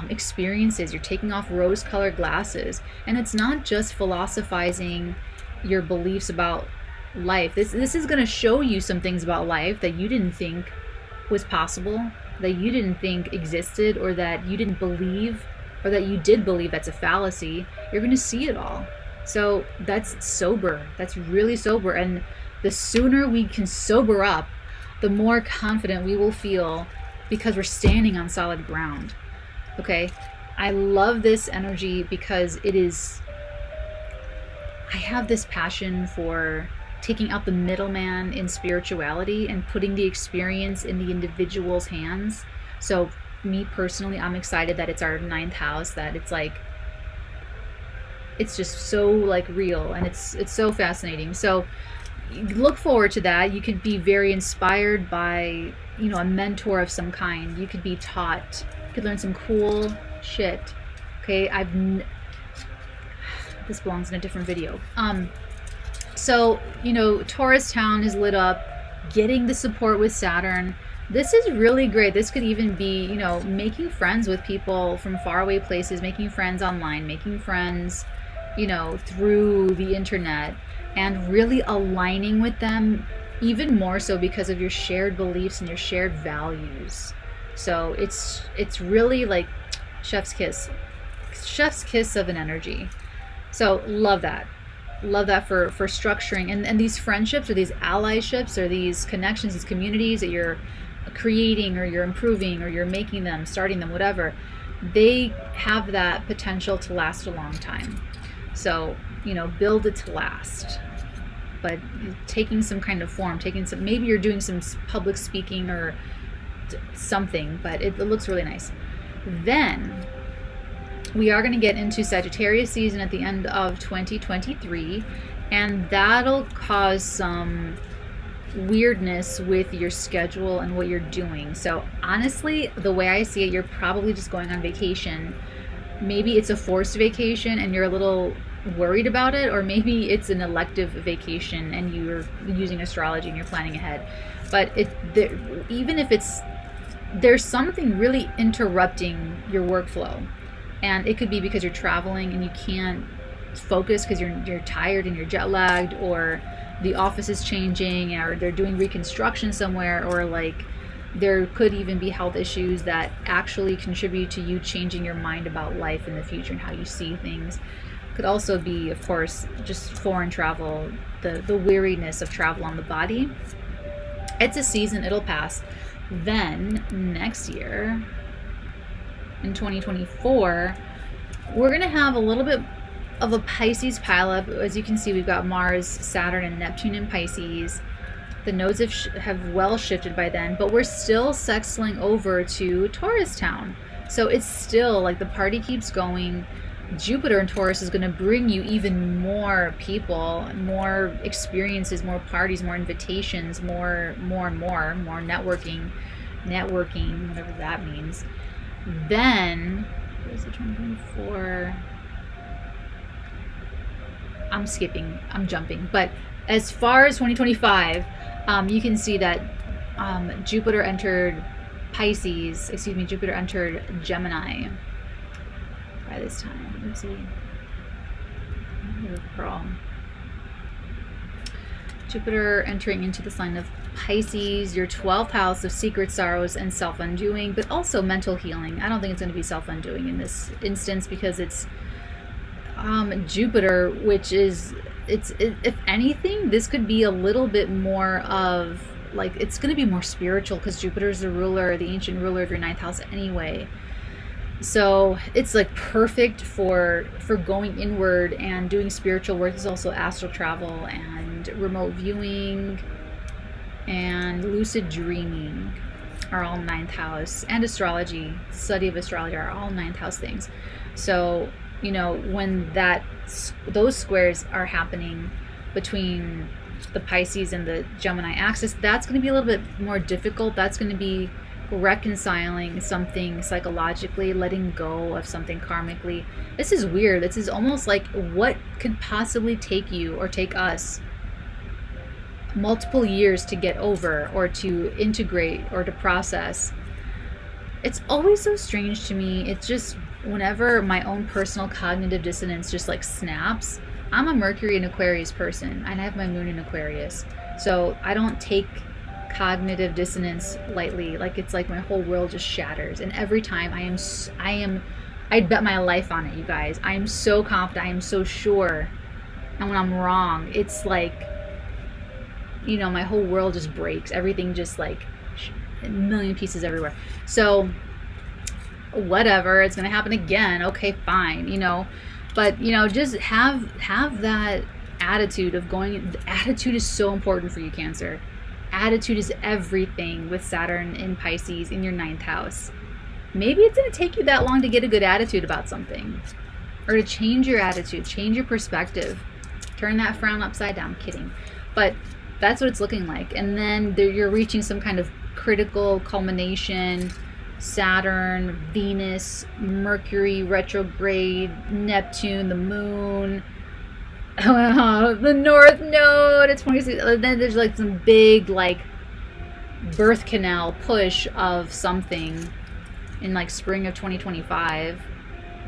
experiences. You're taking off rose-colored glasses, and it's not just philosophizing your beliefs about life. This is going to show you some things about life that you didn't think was possible, that you didn't think existed, or that you didn't believe, or that you did believe that's a fallacy. You're going to see it all. So that's sober. That's really sober. And the sooner we can sober up, the more confident we will feel, because we're standing on solid ground. Okay, I love this energy because I have this passion for taking out the middleman in spirituality and putting the experience in the individual's hands. So me personally, I'm excited that it's our 9th house, that it's like, it's just so like real, and it's so fascinating. So look forward to that. You could be very inspired by a mentor of some kind. You could be taught, you could learn some cool shit. Okay, this belongs in a different video. So Taurus town is lit up, getting the support with Saturn. This is really great. This could even be, you know, making friends with people from faraway places, making friends online, making friends, you know, through the internet, and really aligning with them even more so because of your shared beliefs and your shared values. So it's really like chef's kiss of an energy. So love that for structuring and these friendships or these allyships or these connections, these communities that you're creating or you're improving or you're making them, starting them, whatever, they have that potential to last a long time. So, you know, build it to last, but taking some kind of form, maybe you're doing some public speaking or something, but it looks really nice. Then we are going to get into Sagittarius season at the end of 2023, and that'll cause some weirdness with your schedule and what you're doing. So honestly, the way I see it, you're probably just going on vacation. Maybe it's a forced vacation and you're a little worried about it, or maybe it's an elective vacation and you're using astrology and you're planning ahead. But even if there's something really interrupting your workflow, and it could be because you're traveling and you can't focus because you're tired and you're jet lagged, or the office is changing, or they're doing reconstruction somewhere, or like there could even be health issues that actually contribute to you changing your mind about life in the future and how you see things. Could also be, of course, just foreign travel, the weariness of travel on the body. It's a season, it'll pass. Then next year, in 2024, we're going to have a little bit of a Pisces pileup. As you can see, we've got Mars, Saturn, and Neptune in Pisces. The nodes have well shifted by then, but we're still sextiling over to Taurus town. So it's still like the party keeps going. Jupiter in Taurus is going to bring you even more people, more experiences, more parties, more invitations, more networking, whatever that means. Then, where's the 2024? I'm jumping. But as far as 2025, you can see that Jupiter entered Gemini by this time. Let's see. Pearl. Jupiter entering into the sign of Pisces, your 12th house of secret sorrows and self-undoing, but also mental healing. I don't think it's going to be self-undoing in this instance because it's Jupiter, which is, if anything, this could be a little bit more of, like, it's going to be more spiritual because Jupiter is the ancient ruler of your 9th house anyway. So it's like perfect for going inward and doing spiritual work. There's also astral travel and remote viewing and lucid dreaming are all 9th house, and astrology, study of astrology are all 9th house things. So, you know, when those squares are happening between the Pisces and the Gemini axis, that's going to be a little bit more difficult. That's going to be reconciling something psychologically, letting go of something karmically. This is weird. This is almost like what could possibly take you or take us multiple years to get over or to integrate or to process. It's always so strange to me. It's just whenever my own personal cognitive dissonance just like snaps. I'm a Mercury and Aquarius person, and I have my moon in Aquarius, so I don't take cognitive dissonance lightly. Like, it's like my whole world just shatters, and every time I'd bet my life on it, you guys. I am so confident, I am so sure, and when I'm wrong, it's like, you know, my whole world just breaks. Everything just like a million pieces everywhere. So whatever, it's gonna happen again. Okay, fine, you know. But, you know, just have that attitude of going. Attitude is so important for you, Cancer. Attitude is everything with Saturn in Pisces in your 9th house. Maybe it's going to take you that long to get a good attitude about something, or to change your attitude, change your perspective, turn that frown upside down. I'm kidding. But that's what it's looking like. And then you're reaching some kind of critical culmination. Saturn, Venus, Mercury retrograde, Neptune, the moon, the North Node. It's 26. Then there's like some big, like, birth canal push of something in like spring of 2025,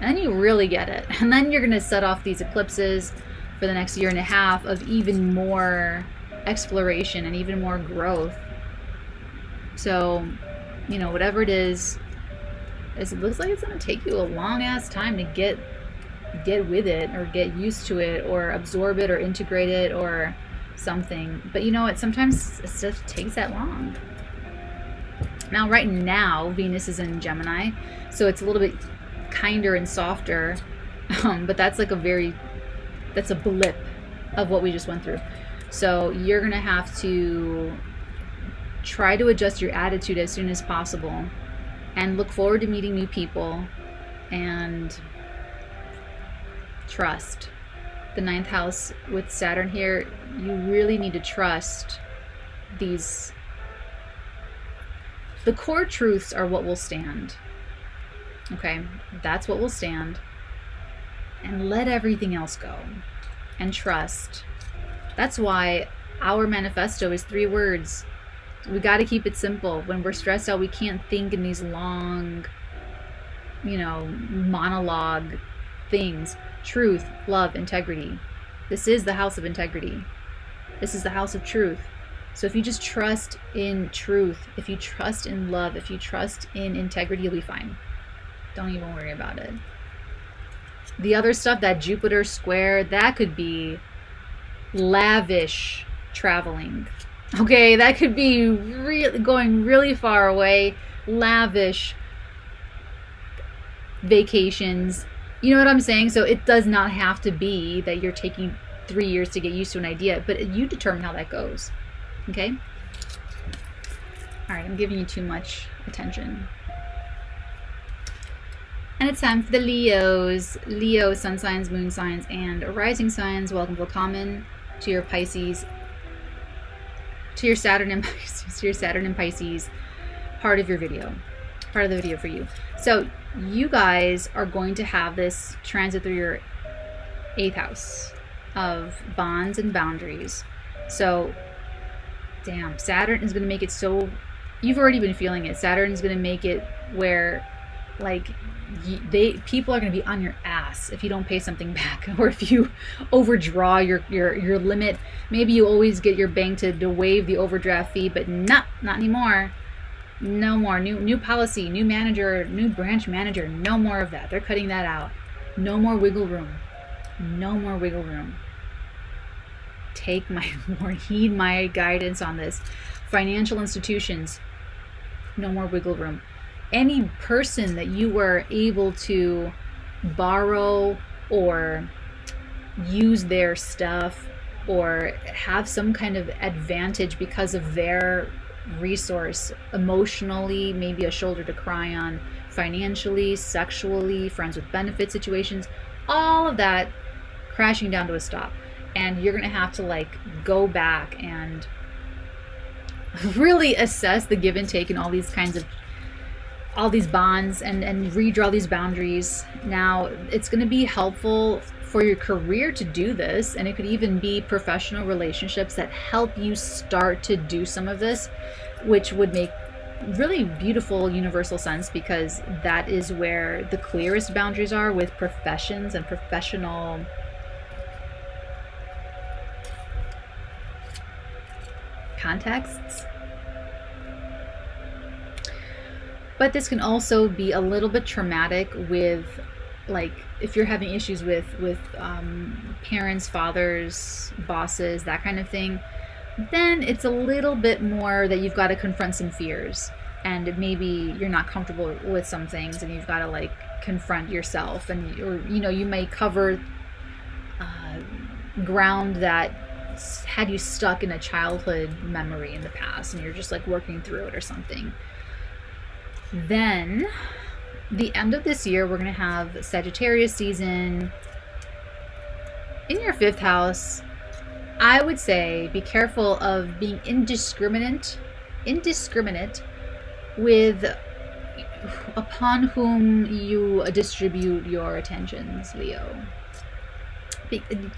and then you really get it, and then you're going to set off these eclipses for the next year and a half of even more exploration and even more growth. So, you know, whatever it is, it looks like it's going to take you a long ass time to get with it, or get used to it, or absorb it, or integrate it, or something. But you know what, sometimes it just takes that long. Now right now Venus is in Gemini, so it's a little bit kinder and softer, but that's like that's a blip of what we just went through. So you're gonna have to try to adjust your attitude as soon as possible, and look forward to meeting new people, and trust. The 9th house with Saturn here, you really need to trust these. The core truths are what will stand. Okay, that's what will stand. And let everything else go. And trust. That's why our manifesto is 3 words. We got to keep it simple. When we're stressed out, we can't think in these long, you know, monologue things. Truth, love, integrity. This is the house of integrity. This is the house of truth. So if you just trust in truth, if you trust in love, if you trust in integrity, you'll be fine. Don't even worry about it. The other stuff, that Jupiter square, that could be lavish traveling. Okay, that could be really going really far away, lavish vacations. You know what I'm saying? So it does not have to be that you're taking 3 years to get used to an idea, but you determine how that goes. Okay? All right, I'm giving you too much attention. And it's time for the Leos. Leo, sun signs, moon signs, and rising signs. Welcome 𝚃𝚅𝚗𝚎𝚘 to your Pisces, to your Saturn and Pisces, to your Saturn and Pisces part of the video for you. So you guys are going to have this transit through your 8th house of bonds and boundaries. So damn, Saturn is going to make it so, you've already been feeling it. Saturn is going to make it where like people are going to be on your ass if you don't pay something back, or if you overdraw your limit. Maybe you always get your bank to waive the overdraft fee, but not anymore. No more. New policy, new manager, new branch manager. No more of that. They're cutting that out. No more wiggle room. No more wiggle room. Heed my guidance on this. Financial institutions, no more wiggle room. Any person that you were able to borrow or use their stuff or have some kind of advantage because of their resource, emotionally, maybe a shoulder to cry on, financially, sexually, friends with benefit situations, all of that crashing down to a stop. And you're gonna have to like go back and really assess the give and take in all these bonds, and redraw these boundaries. Now it's going to be helpful for your career to do this, and it could even be professional relationships that help you start to do some of this, which would make really beautiful universal sense, because that is where the clearest boundaries are with professions and professional contexts. But this can also be a little bit traumatic with, like, if you're having issues with parents, fathers, bosses, that kind of thing, then it's a little bit more that you've got to confront some fears, and maybe you're not comfortable with some things, and you've got to like confront yourself, and or you may cover ground that had you stuck in a childhood memory in the past, and you're just like working through it or something. Then the end of this year, we're going to have Sagittarius season in your 5th house. I would say be careful of being indiscriminate with upon whom you distribute your attentions, Leo.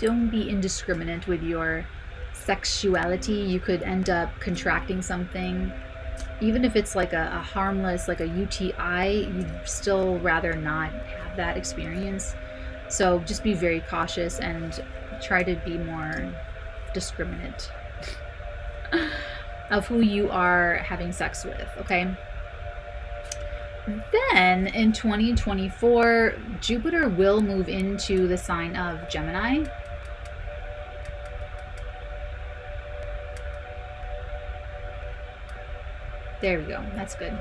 Don't be indiscriminate with your sexuality. You could end up contracting something even if it's like a harmless, like a UTI, you'd still rather not have that experience. So just be very cautious and try to be more discriminate of who you are having sex with, okay? Then in 2024, Jupiter will move into the sign of Gemini. There we go. That's good.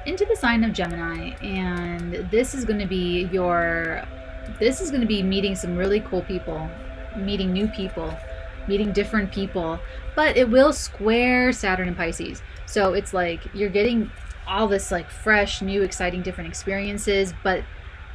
Into the sign of Gemini, and this is going to be meeting some really cool people, meeting new people, meeting different people, but it will square Saturn and Pisces. So it's like you're getting all this like fresh, new, exciting, different experiences, but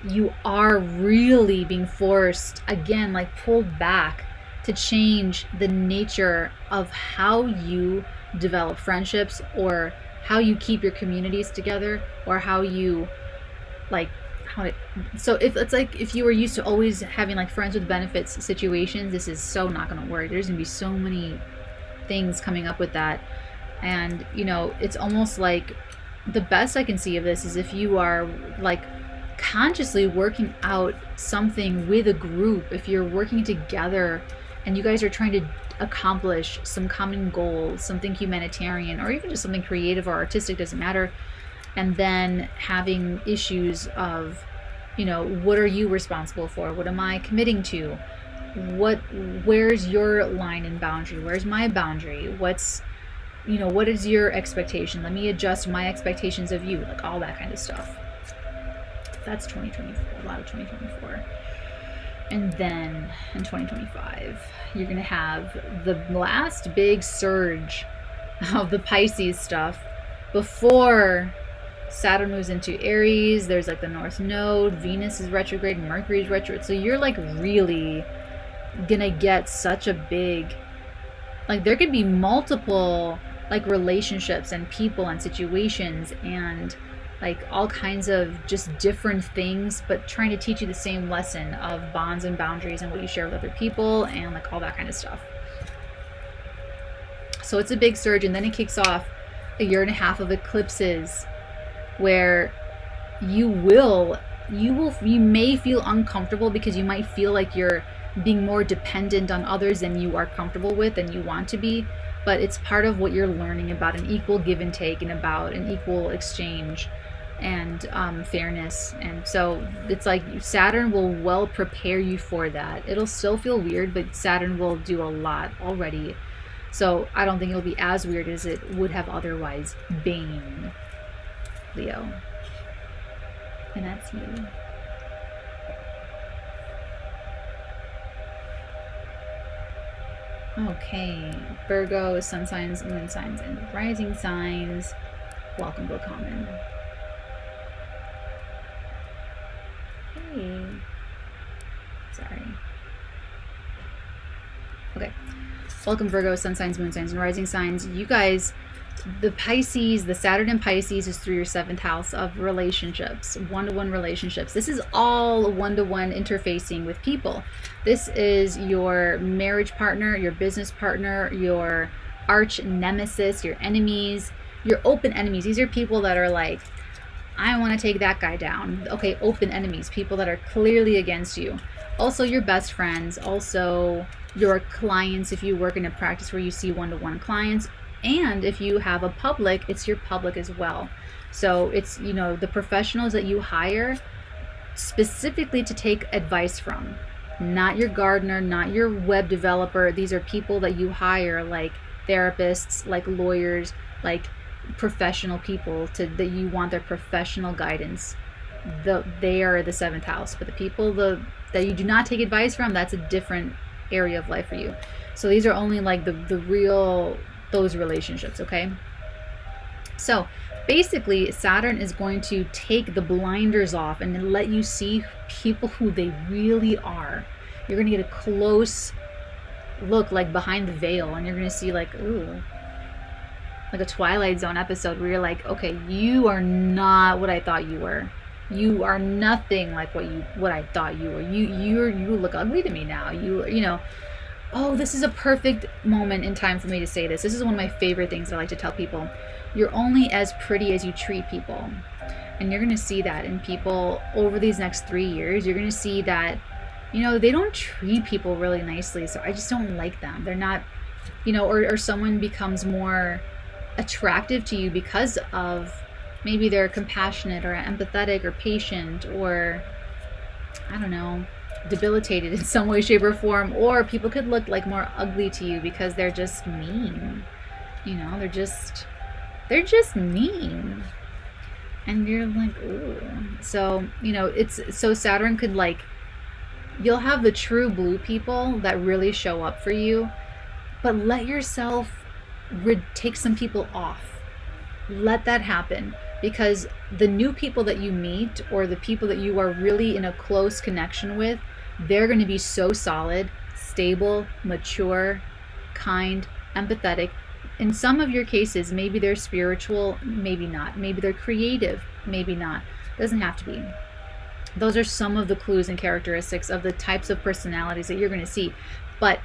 you are really being forced, again, like pulled back to change the nature of how you develop friendships, or how you keep your communities together, or how you like so if it's like if you were used to always having like friends with benefits situations, this is so not going to work. There's going to be so many things coming up with that. And you know, it's almost like the best I can see of this is if you are like consciously working out something with a group, if you're working together and you guys are trying to accomplish some common goal, something humanitarian, or even just something creative or artistic, doesn't matter. And then having issues of, you know, what are you responsible for? What am I committing to? Where's your line and boundary? Where's my boundary? What's, you know, what is your expectation? Let me adjust my expectations of you, like all that kind of stuff. That's 2024, a lot of 2024. And then in 2025, you're going to have the last big surge of the Pisces stuff before Saturn moves into Aries. There's like the North Node, Venus is retrograde, Mercury is retrograde. So you're like really going to get such a big, like there could be multiple like relationships and people and situations and like all kinds of just different things, but trying to teach you the same lesson of bonds and boundaries and what you share with other people and like all that kind of stuff. So it's a big surge, and then it kicks off a year and a half of eclipses where you may feel uncomfortable because you might feel like you're being more dependent on others than you are comfortable with and you want to be, but it's part of what you're learning about an equal give and take and about an equal exchange and fairness. And so it's like Saturn will well prepare you for that. It'll still feel weird, but Saturn will do a lot already. So I don't think it'll be as weird as it would have otherwise been, Leo. And that's you. Okay, Virgo, sun signs, moon signs, and rising signs. Welcome to a common. Hey. Sorry. Okay. Welcome, Virgo, sun signs, moon signs, and rising signs. You guys, the Pisces, the Saturn in Pisces is through your 7th house of relationships, one-to-one relationships. This is all one-to-one interfacing with people. This is your marriage partner, your business partner, your arch nemesis, your enemies, your open enemies. These are people that are like, I want to take that guy down. Okay, open enemies, people that are clearly against you. Also your best friends, also your clients if you work in a practice where you see one-to-one clients. And if you have a public, it's your public as well. So it's, you know, the professionals that you hire specifically to take advice from, not your gardener, not your web developer. These are people that you hire, like therapists, like lawyers, like professional people that you want their professional guidance. They are the 7th house, but the people that you do not take advice from, that's a different area of life for you. So these are only like the real, those relationships, okay? So basically Saturn is going to take the blinders off and let you see people who they really are. You're going to get a close look, like behind the veil, and you're going to see like, ooh, like a Twilight Zone episode where you're like, okay, you are not what I thought you were. You are nothing like what I thought you were. You look ugly to me now. You know, oh, this is a perfect moment in time for me to say this. This is one of my favorite things I like to tell people. You're only as pretty as you treat people. And you're going to see that in people over these next 3 years. You're going to see that, you know, they don't treat people really nicely. So I just don't like them. They're not, you know, or someone becomes more attractive to you because of maybe they're compassionate or empathetic or patient or, I don't know, debilitated in some way, shape, or form. Or people could look like more ugly to you because they're just mean. You know, they're just mean. And you're like, ooh. So, you know, so Saturn could, like, you'll have the true blue people that really show up for you, but let yourself take some people off. Let that happen, because the new people that you meet, or the people that you are really in a close connection with, they're going to be so solid, stable, mature, kind, empathetic. In some of your cases, maybe they're spiritual, maybe not. Maybe they're creative, maybe not. Doesn't have to be. Those are some of the clues and characteristics of the types of personalities that you're going to see. But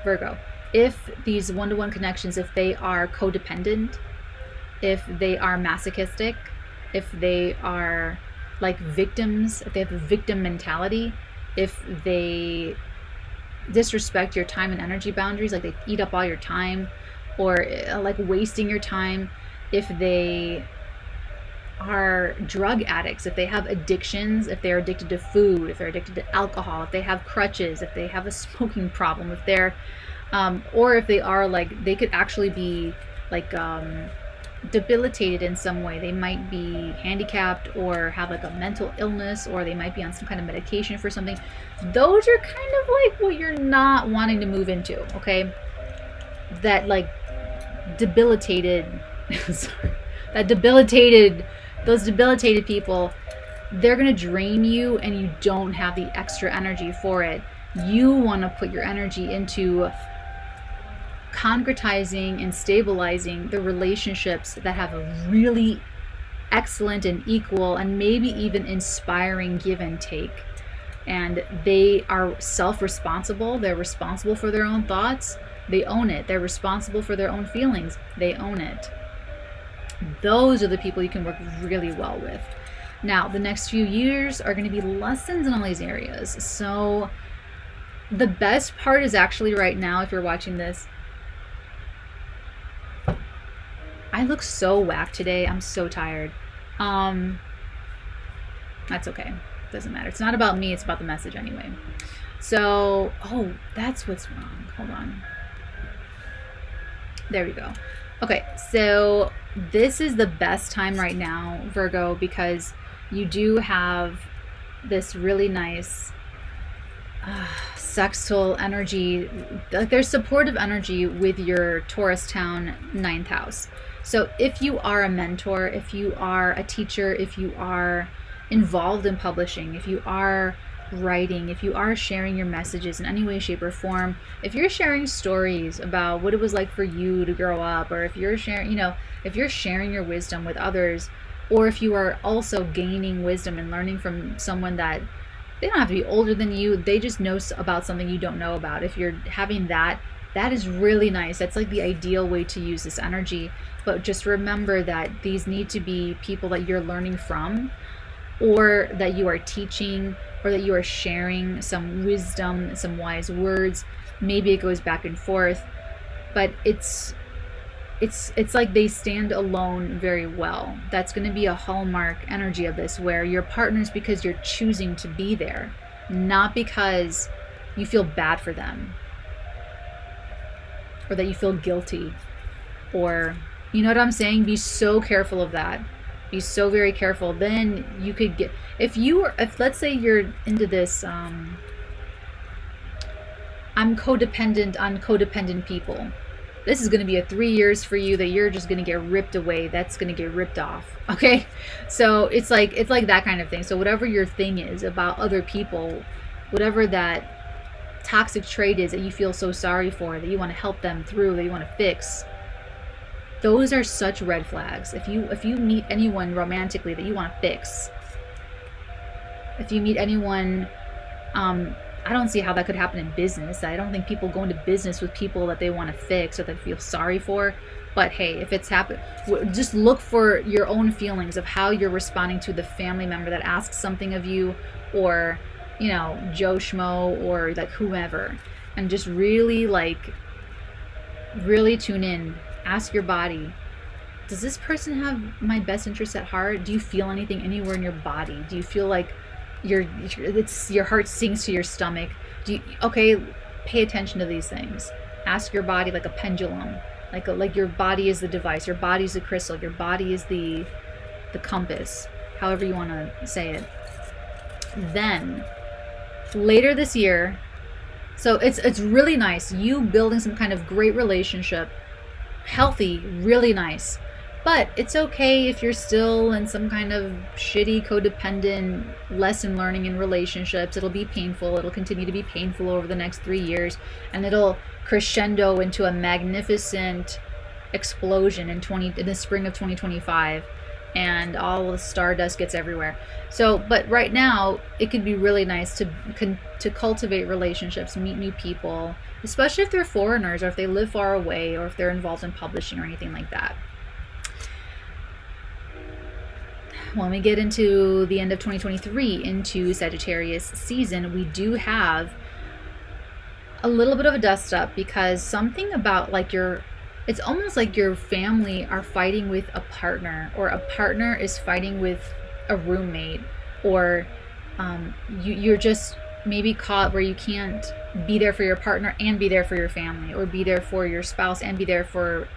Virgo, if these one-to-one connections, if they are codependent, if they are masochistic, if they are like victims, if they have a victim mentality, if they disrespect your time and energy boundaries, like they eat up all your time, or like wasting your time, if they are drug addicts, if they have addictions, if they're addicted to food, if they're addicted to alcohol, if they have crutches, if they have a smoking problem, if they're or if they are like, they could actually be like debilitated in some way. They might be handicapped or have like a mental illness, or they might be on some kind of medication for something. Those are kind of like what you're not wanting to move into, okay? That like debilitated sorry, those debilitated people, they're going to drain you, and you don't have the extra energy for it. You want to put your energy into concretizing and stabilizing the relationships that have a really excellent and equal and maybe even inspiring give and take. And they are self-responsible. They're responsible for their own thoughts. They own it. They're responsible for their own feelings. They own it. Those are the people you can work really well with. Now, the next few years are going to be lessons in all these areas. So the best part is actually right now, if you're watching this, I look so whack today. I'm so tired. That's okay. Doesn't matter. It's not about me. It's about the message anyway. So, oh, that's what's wrong. Hold on. There we go. Okay, so this is the best time right now, Virgo, because you do have this really nice sextile energy. Like, there's supportive energy with your Taurus town 9th house. So if you are a mentor, if you are a teacher, if you are involved in publishing, if you are writing, if you are sharing your messages in any way, shape, or form, if you're sharing stories about what it was like for you to grow up, or if you're sharing, you know, if you're sharing your wisdom with others, or if you are also gaining wisdom and learning from someone that they don't have to be older than you, they just know about something you don't know about. If you're having that, that is really nice. That's like the ideal way to use this energy. But just remember that these need to be people that you're learning from, or that you are teaching, or that you are sharing some wisdom, some wise words. Maybe it goes back and forth, but it's like they stand alone very well. That's going to be a hallmark energy of this, where you're partners because you're choosing to be there, not because you feel bad for them, or that you feel guilty, or, you know what I'm saying? Be so careful of that. Be so very careful. Then you could get, if let's say you're into this, I'm codependent on codependent people. This is going to be a 3 years for you that you're just going to get ripped away. That's going to get ripped off. Okay. So it's like that kind of thing. So whatever your thing is about other people, whatever that toxic trait is that you feel so sorry for, that you want to help them through, that you want to fix, those are such red flags. If you meet anyone romantically that you want to fix, if you meet anyone I don't see how that could happen in business. I don't think people go into business with people that they want to fix or that they feel sorry for. But hey, if it's happened, just look for your own feelings of how you're responding to the family member that asks something of you, or, you know, Joe Schmo, or like whomever, and just really tune in. Ask your body, does this person have my best interest at heart? Do you feel anything anywhere in your body? Do you feel like your heart sinks to your stomach? Okay, pay attention to these things. Ask your body like a pendulum. Like your body is the device, your body is the crystal, your body is the compass, however you want to say it. Then later this year, so it's really nice, you building some kind of great relationship, healthy, really nice. But it's okay if you're still in some kind of shitty codependent lesson learning in relationships. It'll be painful. It'll continue to be painful over the next 3 years, and it'll crescendo into a magnificent explosion in the spring of 2025, and all the stardust gets everywhere. So, but right now it could be really nice to cultivate relationships, meet new people, especially if they're foreigners, or if they live far away, or if they're involved in publishing or anything like that. When we get into the end of 2023 into Sagittarius season, we do have a little bit of a dust up, because something about like it's almost like your family are fighting with a partner, or a partner is fighting with a roommate, or you're just maybe caught where you can't be there for your partner and be there for your family, or be there for your spouse and be there for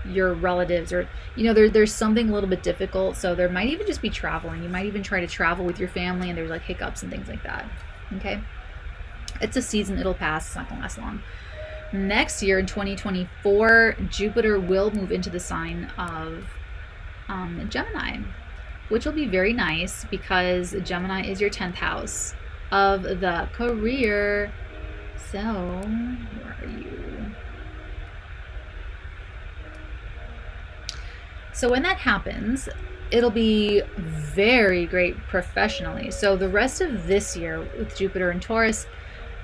your relatives, or you know, there's something a little bit difficult. So there might even just be traveling. You might even try to travel with your family, and there's like hiccups and things like that. Okay, it's a season, it'll pass, it's not gonna last long. Next year in 2024, Jupiter will move into the sign of Gemini, which will be very nice, because Gemini is your 10th house of the career. So where are you? So when that happens, it'll be very great professionally. So the rest of this year with Jupiter and Taurus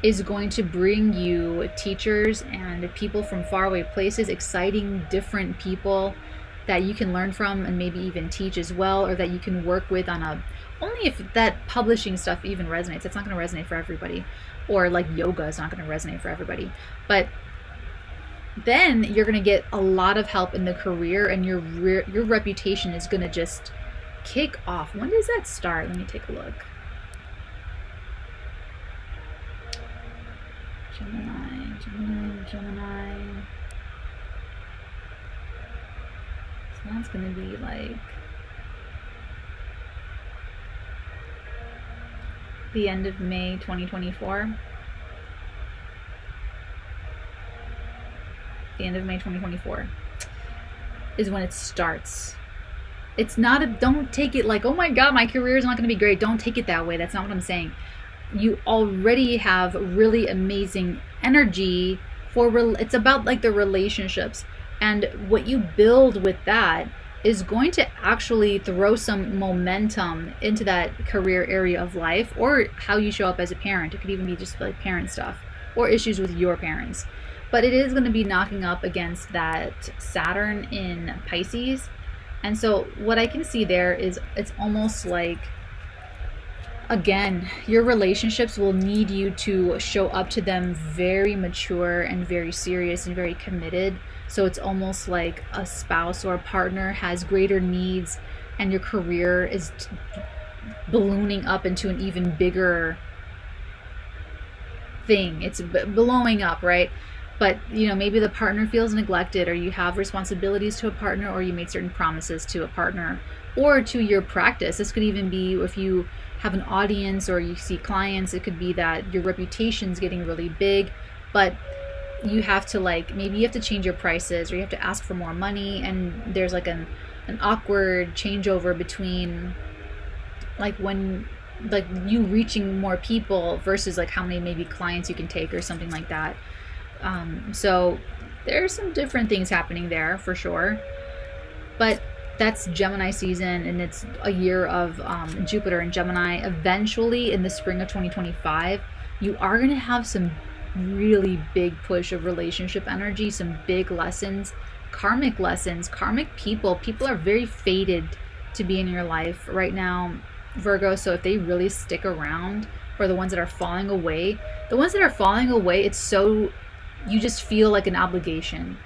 is going to bring you teachers and people from faraway places, exciting, different people that you can learn from and maybe even teach as well, or that you can work with on only if that publishing stuff even resonates. It's not going to resonate for everybody, or like yoga is not going to resonate for everybody. But then you're going to get a lot of help in the career, and your reputation is going to just kick off. When does that start? Let me take a look. Gemini. So that's going to be like the end of May 2024. The end of May 2024 is when it starts. It's not don't take it like, oh my god, my career is not going to be great. Don't take it that way. That's not what I'm saying. You already have really amazing energy it's about like the relationships, and what you build with that is going to actually throw some momentum into that career area of life, or how you show up as a parent. It could even be just like parent stuff, or issues with your parents. But it is going to be knocking up against that Saturn in Pisces. And so what I can see there is it's almost like, again, your relationships will need you to show up to them very mature and very serious and very committed. So it's almost like a spouse or a partner has greater needs, and your career is ballooning up into an even bigger thing. It's blowing up, right? But, you know, maybe the partner feels neglected, or you have responsibilities to a partner, or you made certain promises to a partner or to your practice. This could even be if you have an audience or you see clients. It could be that your reputation's getting really big, but you have to maybe you have to change your prices, or you have to ask for more money, and there's like an awkward changeover between when you reaching more people versus how many maybe clients you can take or something like that. So there's some different things happening there for sure, but that's Gemini season, and it's a year of Jupiter and Gemini. Eventually in the spring of 2025, You are going to have some really big push of relationship energy, some big lessons, karmic people. People are very fated to be in your life right now, Virgo. So if they really stick around, or the ones that are falling away, it's so, you just feel like an obligation.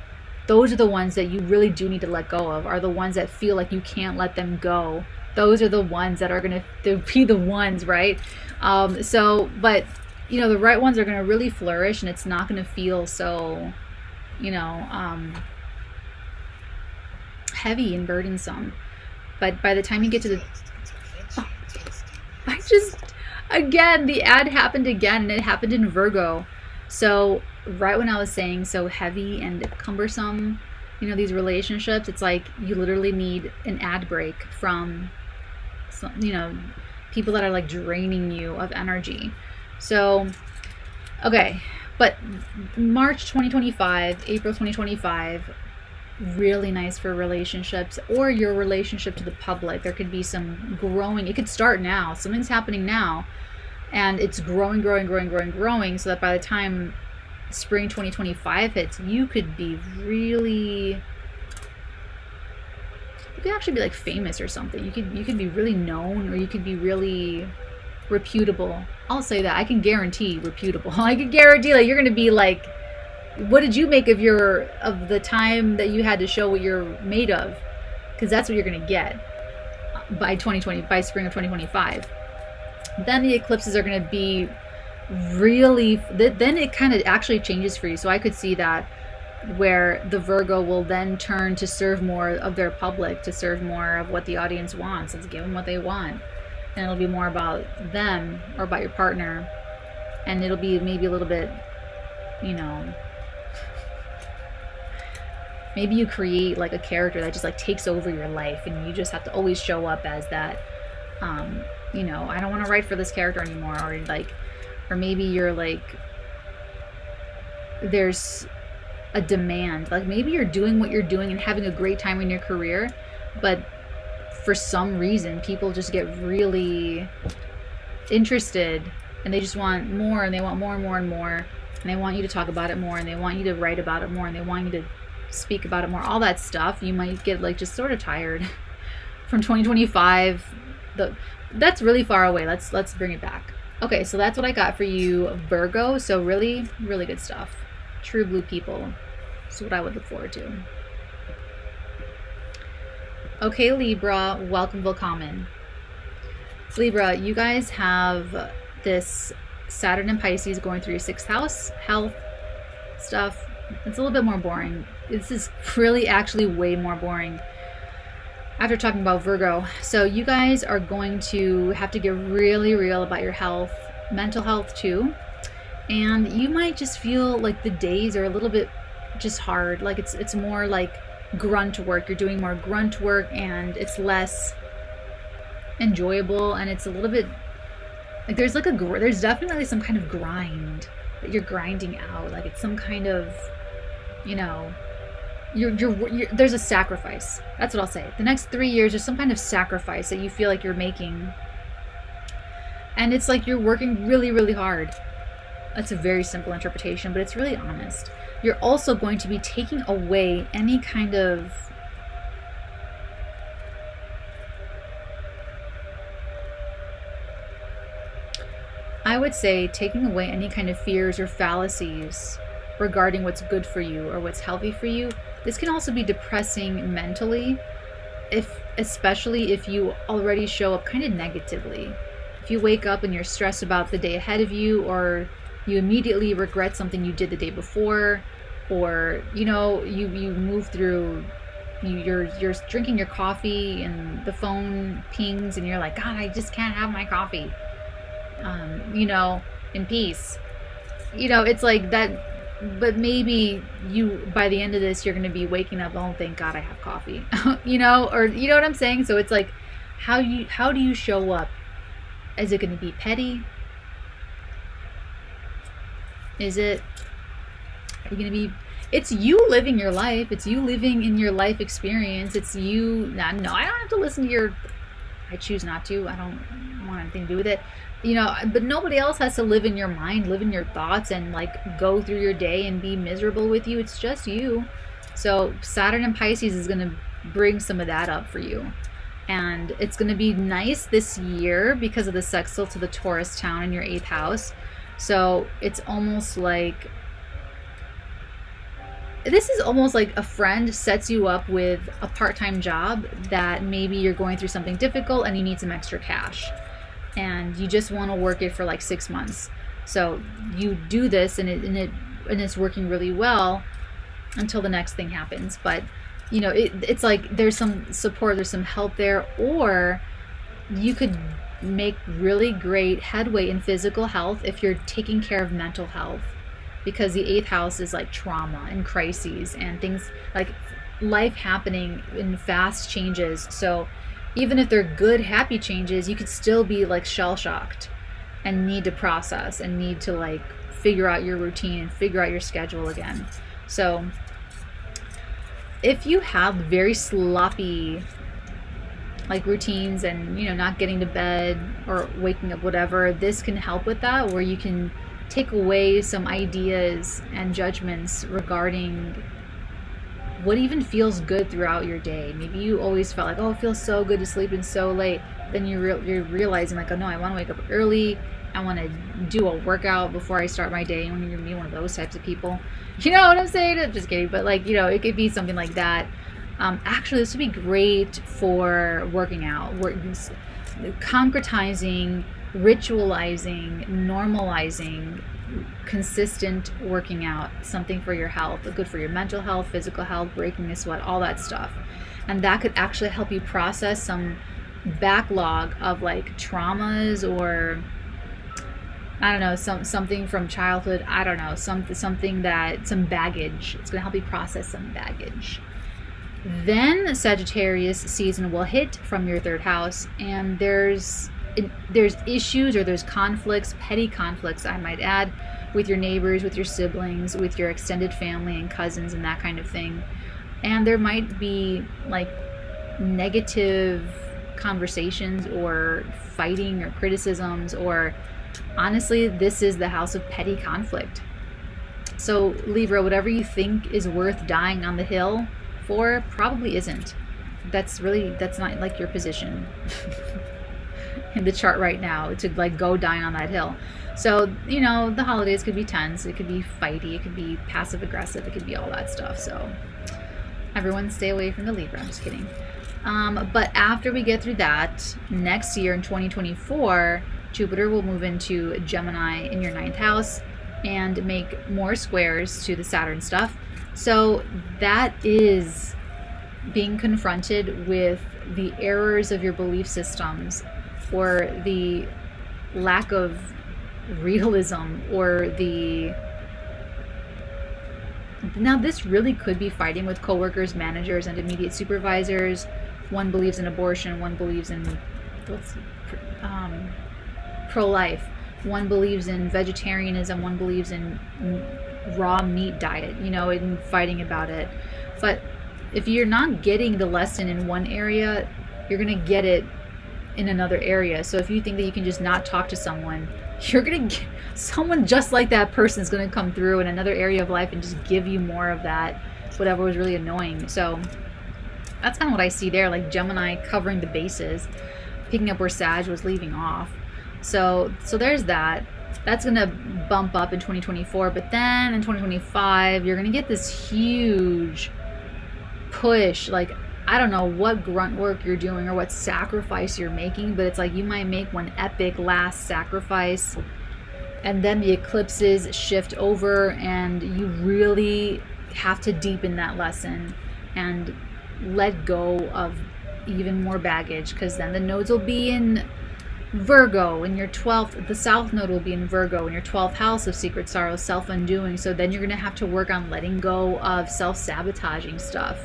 Those are the ones that you really do need to let go of, are the ones that feel like you can't let them go. Those are the ones that are going to be the ones, right? But you know, the right ones are going to really flourish, and it's not going to feel so, you know, heavy and burdensome. But by the time you get to the, again, the ad happened again, and it happened in Virgo. So right when I was saying so heavy and cumbersome, you know, these relationships, it's like you literally need an ad break from, you know, people that are like draining you of energy. So, okay, but March 2025, April 2025, really nice for relationships or your relationship to the public. There could be some growing. It could start now. Something's happening now, and it's growing, so that by the time spring 2025 hits, you could be really, you could actually be like famous or something. You could be really known, or you could be really reputable. I'll say that. I can guarantee reputable. I can guarantee like you're going to be like, what did you make of the time that you had to show what you're made of? Because that's what you're going to get by spring of 2025. Then the eclipses are going to be really, then it kind of actually changes for you. So I could see that, where the Virgo will then turn to serve more of their public, to serve more of what the audience wants. Let's give them what they want. And it'll be more about them or about your partner. And it'll be maybe a little bit, you know, maybe you create like a character that just like takes over your life, and you just have to always show up as that. You know, I don't want to write for this character anymore, or maybe you're like, there's a demand. Like maybe you're doing what you're doing and having a great time in your career, but for some reason people just get really interested, and they just want more, and they want more and more and more, and they want you to talk about it more, and they want you to write about it more, and they want you to speak about it more, all that stuff. You might get like just sort of tired from 2025. That's really far away. Let's bring it back. Okay, so that's what I got for you, Virgo. So really good stuff. True blue people. That's what I would look forward to. Okay, Libra, welcome, willkommen. Libra, you guys have this Saturn and Pisces going through your 6th house, health stuff. It's a little bit more boring. This is really actually way more boring after talking about Virgo. So you guys are going to have to get really real about your health, mental health too. And you might just feel like the days are a little bit just hard. Like it's more like grunt work. You're doing more grunt work, and it's less enjoyable, and it's a little bit like there's definitely some kind of grind that you're grinding out. Like it's some kind of, you know, there's a sacrifice. That's what I'll say. The next 3 years, there's some kind of sacrifice that you feel like you're making, and it's like you're working really hard. That's a very simple interpretation, but it's really honest. You're also going to be taking away any kind of taking away any kind of fears or fallacies regarding what's good for you or what's healthy for you. This can also be depressing mentally, especially if you already show up kind of negatively. If you wake up and you're stressed about the day ahead of you, or you immediately regret something you did the day before, or you know, you move through, you're drinking your coffee and the phone pings and you're like, God, I just can't have my coffee, you know, in peace. You know, it's like that. But maybe by the end of this, you're going to be waking up, oh, thank God I have coffee, you know, or you know what I'm saying? So it's like, how do you show up? Is it going to be petty? Are you going to be, it's you living your life. It's you living in your life experience. It's you, no, I don't have to listen to I choose not to. I don't want to anything to do with it, you know, but nobody else has to live in your mind, live in your thoughts, and like go through your day and be miserable with you. It's just you. So Saturn in Pisces is going to bring some of that up for you. And it's going to be nice this year because of the sextile to the Taurus town in your 8th house. So it's almost like, this is almost like a friend sets you up with a part-time job that maybe you're going through something difficult and you need some extra cash. And you just want to work it for like 6 months. So you do this and it's working really well until the next thing happens. But you know, it's like there's some support, there's some help there, or you could make really great headway in physical health if you're taking care of mental health, because the 8th house is like trauma and crises and things like life happening in fast changes. So even if they're good, happy changes, you could still be like shell shocked and need to process and need to like figure out your routine and figure out your schedule again. So if you have very sloppy like routines and, you know, not getting to bed or waking up, whatever, this can help with that, where you can take away some ideas and judgments regarding what even feels good throughout your day. Maybe you always felt like, oh, it feels so good to sleep in so late. Then you're realizing like, oh no, I want to wake up early. I want to do a workout before I start my day. And when you're going to be one of those types of people, you know what I'm saying? I'm just kidding. But like, you know, it could be something like that. Actually, this would be great for working out, concretizing, ritualizing, normalizing consistent working out, something for your health, good for your mental health, physical health, breaking the sweat, all that stuff. And that could actually help you process some backlog of like traumas, or I don't know, something from childhood, I don't know, some baggage. It's going to help you process some baggage. Then Sagittarius season will hit from your 3rd house, and there's issues, or there's conflicts, petty conflicts I might add, with your neighbors, with your siblings, with your extended family and cousins and that kind of thing. And there might be like negative conversations or fighting or criticisms, or honestly, this is the house of petty conflict. So Libra, whatever you think is worth dying on the hill for probably isn't. That's not like your position in the chart right now to like go die on that hill. So, you know, the holidays could be tense, it could be fighty, it could be passive aggressive, it could be all that stuff. So everyone stay away from the Libra. I'm just kidding. But after we get through that, next year in 2024, Jupiter will move into Gemini in your 9th house and make more squares to the Saturn stuff. So that is being confronted with the errors of your belief systems, or the lack of realism, or now this really could be fighting with coworkers, managers, and immediate supervisors. One believes in abortion, one believes in pro-life, one believes in vegetarianism, one believes in raw meat diet, you know, and fighting about it. But if you're not getting the lesson in one area, you're going to get it in another area. So if you think that you can just not talk to someone, you're going to get someone just like that person is going to come through in another area of life and just give you more of that, whatever was really annoying. So that's kind of what I see there, like Gemini covering the bases, picking up where Sag was leaving off. So there's that. That's going to bump up in 2024, but then in 2025, you're going to get this huge push. Like, I don't know what grunt work you're doing or what sacrifice you're making, but it's like you might make one epic last sacrifice, and then the eclipses shift over, and you really have to deepen that lesson and let go of even more baggage, because then the nodes will be in Virgo in your 12th, the South Node will be in Virgo in your 12th house of secret sorrow, self-undoing. So then you're going to have to work on letting go of self-sabotaging stuff.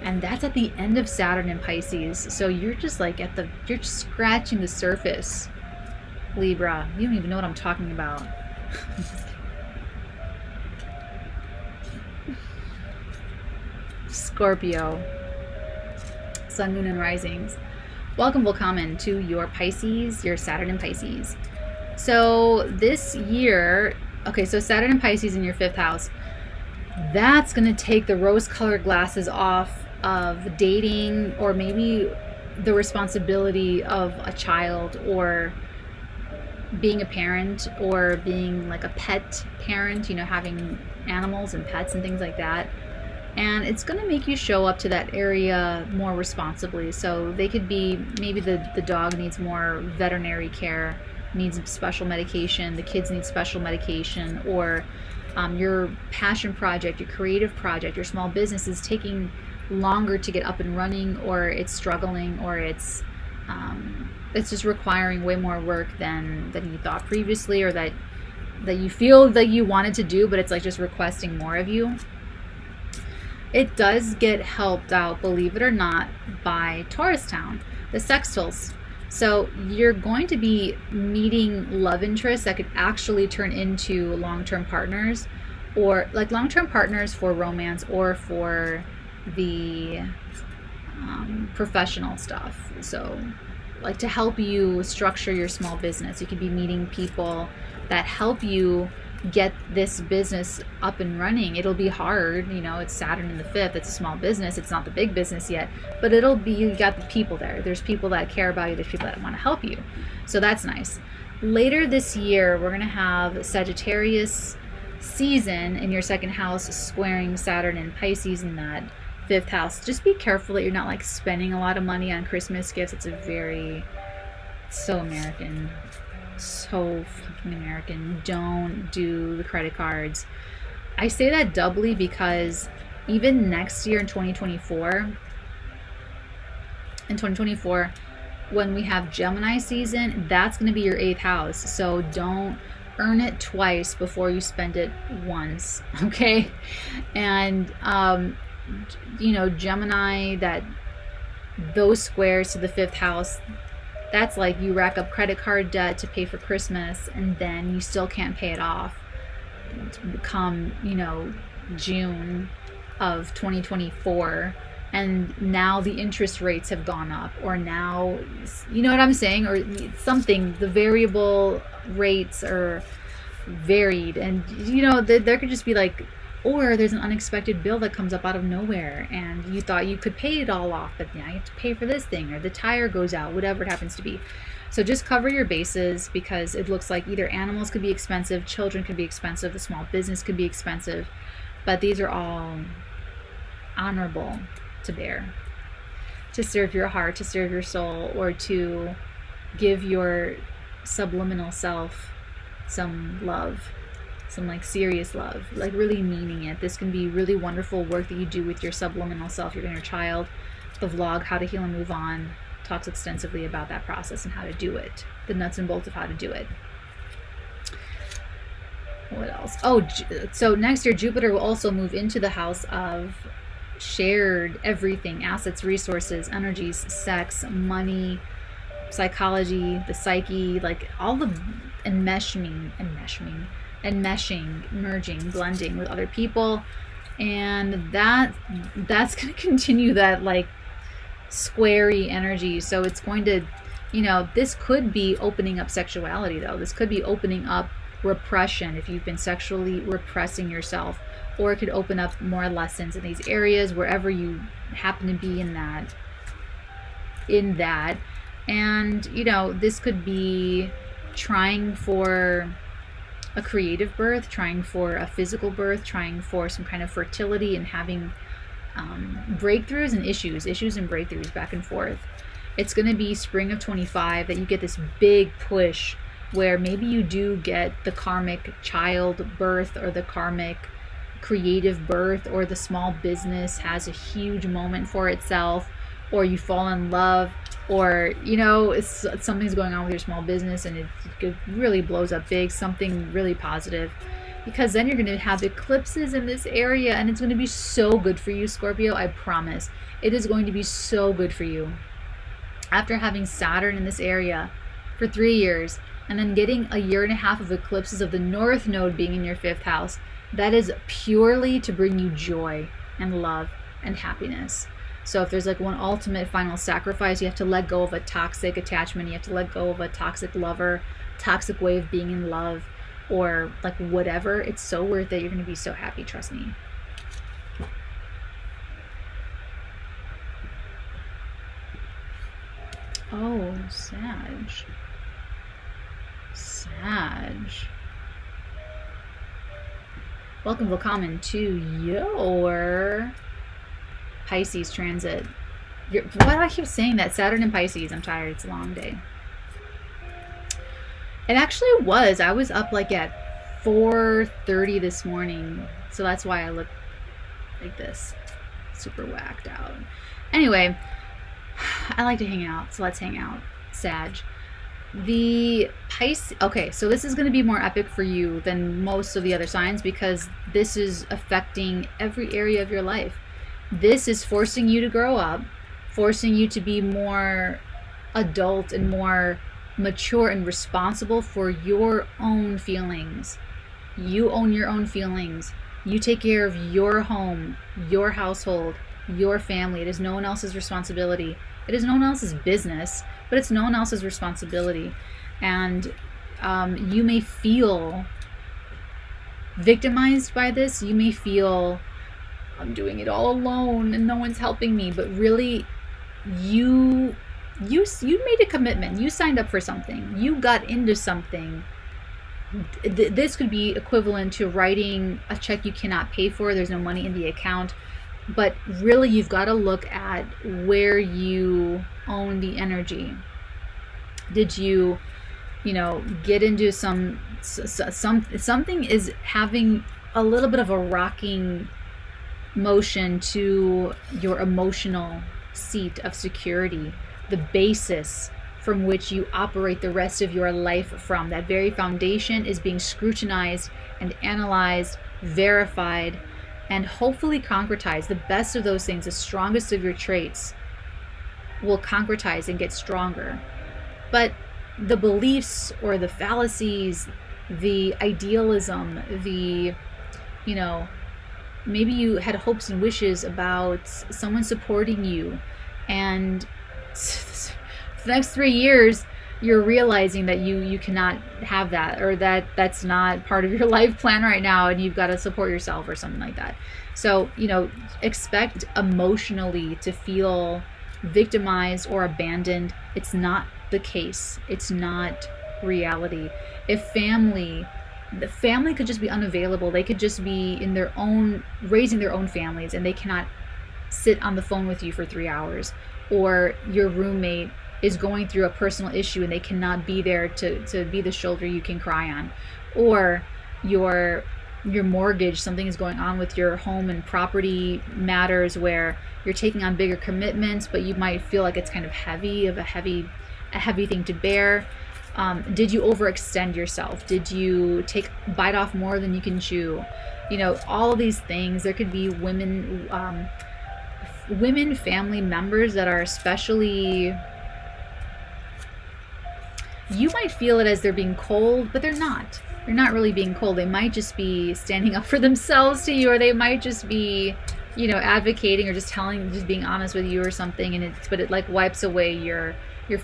And that's at the end of Saturn in Pisces. So you're just like you're just scratching the surface, Libra. You don't even know what I'm talking about. Scorpio, Sun, Moon, and Risings. Welcome, willkommen to your Pisces, your Saturn in Pisces. So this year, okay, so Saturn in Pisces in your 5th house, that's going to take the rose-colored glasses off of dating, or maybe the responsibility of a child, or being a parent, or being like a pet parent, you know, having animals and pets and things like that. And it's going to make you show up to that area more responsibly. So they could be, maybe the dog needs more veterinary care, needs special medication, the kids need special medication, or your passion project, your creative project, your small business is taking longer to get up and running, or it's struggling, or it's just requiring way more work than you thought previously, or that you feel that you wanted to do, but it's like just requesting more of you. It does get helped out, believe it or not, by Taurus town, the sextiles. So you're going to be meeting love interests that could actually turn into long-term partners, or like long-term partners for romance, or for the professional stuff. So like to help you structure your small business. You could be meeting people that help you get this business up and running. It'll be hard, you know, it's Saturn in the 5th, it's a small business, it's not the big business yet, but it'll be, you got the people there, there's people that care about you, there's people that want to help you, so that's nice. Later this year, we're going to have Sagittarius season in your 2nd house squaring Saturn in Pisces in that 5th house. Just be careful that you're not like spending a lot of money on Christmas gifts. It's so American, so fucking American. Don't do the credit cards. I say that doubly because even next year in 2024, when we have Gemini season, that's going to be your 8th house. So don't earn it twice before you spend it once, okay? And you know, Gemini, those squares to the 5th house, that's like you rack up credit card debt to pay for Christmas, and then you still can't pay it off come, you know, June of 2024, and now the interest rates have gone up, or now, you know what I'm saying, or something, the variable rates are varied, and you know, there could just be like, or there's an unexpected bill that comes up out of nowhere, and you thought you could pay it all off, but now you have to pay for this thing, or the tire goes out, whatever it happens to be. So just cover your bases, because it looks like either animals could be expensive, children could be expensive, the small business could be expensive, but these are all honorable to bear, to serve your heart, to serve your soul, or to give your subliminal self some love. Some like serious love, like really meaning it. This can be really wonderful work that you do with your subliminal self, your inner child. The vlog, How to Heal and Move On, talks extensively about that process and how to do it, the nuts and bolts of how to do it. What else? Oh, so next year Jupiter will also move into the house of shared everything, assets, resources, energies, sex, money, psychology, the psyche, like all the enmeshing, merging, blending with other people. And that's going to continue that like squarey energy. So it's going to, you know, this could be opening up sexuality though. This could be opening up repression if you've been sexually repressing yourself, or it could open up more lessons in these areas wherever you happen to be in that. And you know, this could be trying for a creative birth, trying for a physical birth, trying for some kind of fertility, and having breakthroughs and issues and breakthroughs back and forth. It's going to be spring of 25 that you get this big push where maybe you do get the karmic child birth, or the karmic creative birth, or the small business has a huge moment for itself, or you fall in love, or you know, something's going on with your small business and it really blows up big, something really positive, because then you're going to have eclipses in this area, and it's going to be so good for you, Scorpio. I promise it is going to be so good for you. After having Saturn in this area for 3 years, and then getting a year and a half of eclipses of the North Node being in your 5th house, that is purely to bring you joy and love and happiness. So if there's like one ultimate final sacrifice, you have to let go of a toxic attachment, you have to let go of a toxic lover, toxic way of being in love, or like whatever. It's so worth it. You're going to be so happy, trust me. Oh, Sag. Welcome, willkommen to your Pisces transit. Why do I keep saying that? Saturn and Pisces. I'm tired. It's a long day. It actually was. I was up like at 4:30 this morning. So that's why I look like this. Super whacked out. Anyway, I like to hang out. So let's hang out. Sag. The Pisces. Okay, so this is going to be more epic for you than most of the other signs because this is affecting every area of your life. This is forcing you to grow up, forcing you to be more adult and more mature and responsible for your own feelings. You own your own feelings. You take care of your home, your household, your family. It is no one else's responsibility. It is no one else's business, but it's no one else's responsibility. And you may feel victimized by this. You may feel, I'm doing it all alone and no one's helping me. But really, you made a commitment. You signed up for something. You got into something. This could be equivalent to writing a check you cannot pay for. There's no money in the account. But really, you've got to look at where you own the energy. Did you get into something is having a little bit of a rocking motion to your emotional seat of security, the basis from which you operate the rest of your life from. That very foundation is being scrutinized and analyzed, verified, and hopefully concretized. The best of those things, the strongest of your traits, will concretize and get stronger. But the beliefs or the fallacies, the idealism, maybe you had hopes and wishes about someone supporting you, and for the next 3 years you're realizing that you cannot have that, or that's not part of your life plan right now, and you've got to support yourself or something like that. So expect emotionally to feel victimized or abandoned. It's not the case. It's not reality. If the family could just be unavailable, they could just be in their own, raising their own families, and they cannot sit on the phone with you for 3 hours. Or your roommate is going through a personal issue and they cannot be there to be the shoulder you can cry on. Or your mortgage, something is going on with your home and property matters where you're taking on bigger commitments, but you might feel like it's kind of a heavy thing to bear. Did you overextend yourself? Did you bite off more than you can chew? All of these things. There could be women family members that are especially, you might feel it as they're being cold, but they're not really being cold. They might just be standing up for themselves to you, or they might just be advocating, or just being honest with you or something. But it like wipes away your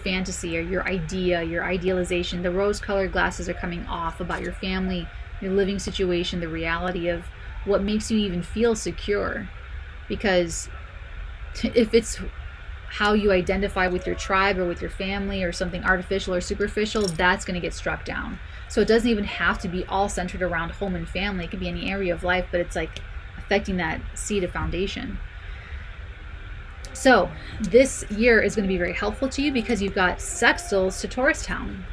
fantasy or your idea, your idealization. The rose-colored glasses are coming off about your family, your living situation, the reality of what makes you even feel secure. Because if it's how you identify with your tribe or with your family or something artificial or superficial, that's going to get struck down. So it doesn't even have to be all centered around home and family. It could be any area of life, but it's like affecting that seed of foundation. So this year is going to be very helpful to you because you've got sextiles to Taurus town.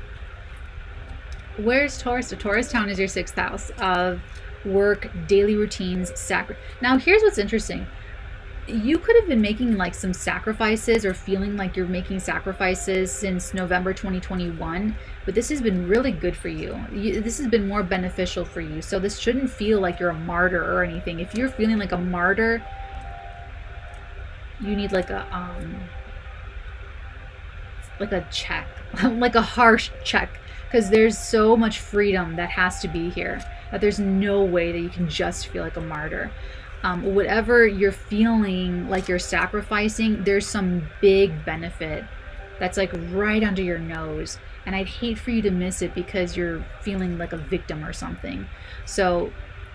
Where's Taurus? So Taurus town is your 6th house of work, daily routines, Now here's what's interesting. You could have been making like some sacrifices or feeling like you're making sacrifices since November 2021, but this has been really good for you. This has been more beneficial for you. So this shouldn't feel like you're a martyr or anything. If you're feeling like a martyr, you need like a check, like a harsh check, because there's so much freedom that has to be here that there's no way that you can just feel like a martyr. whatever you're feeling like you're sacrificing, there's some big benefit that's like right under your nose. And I'd hate for you to miss it because you're feeling like a victim or something. So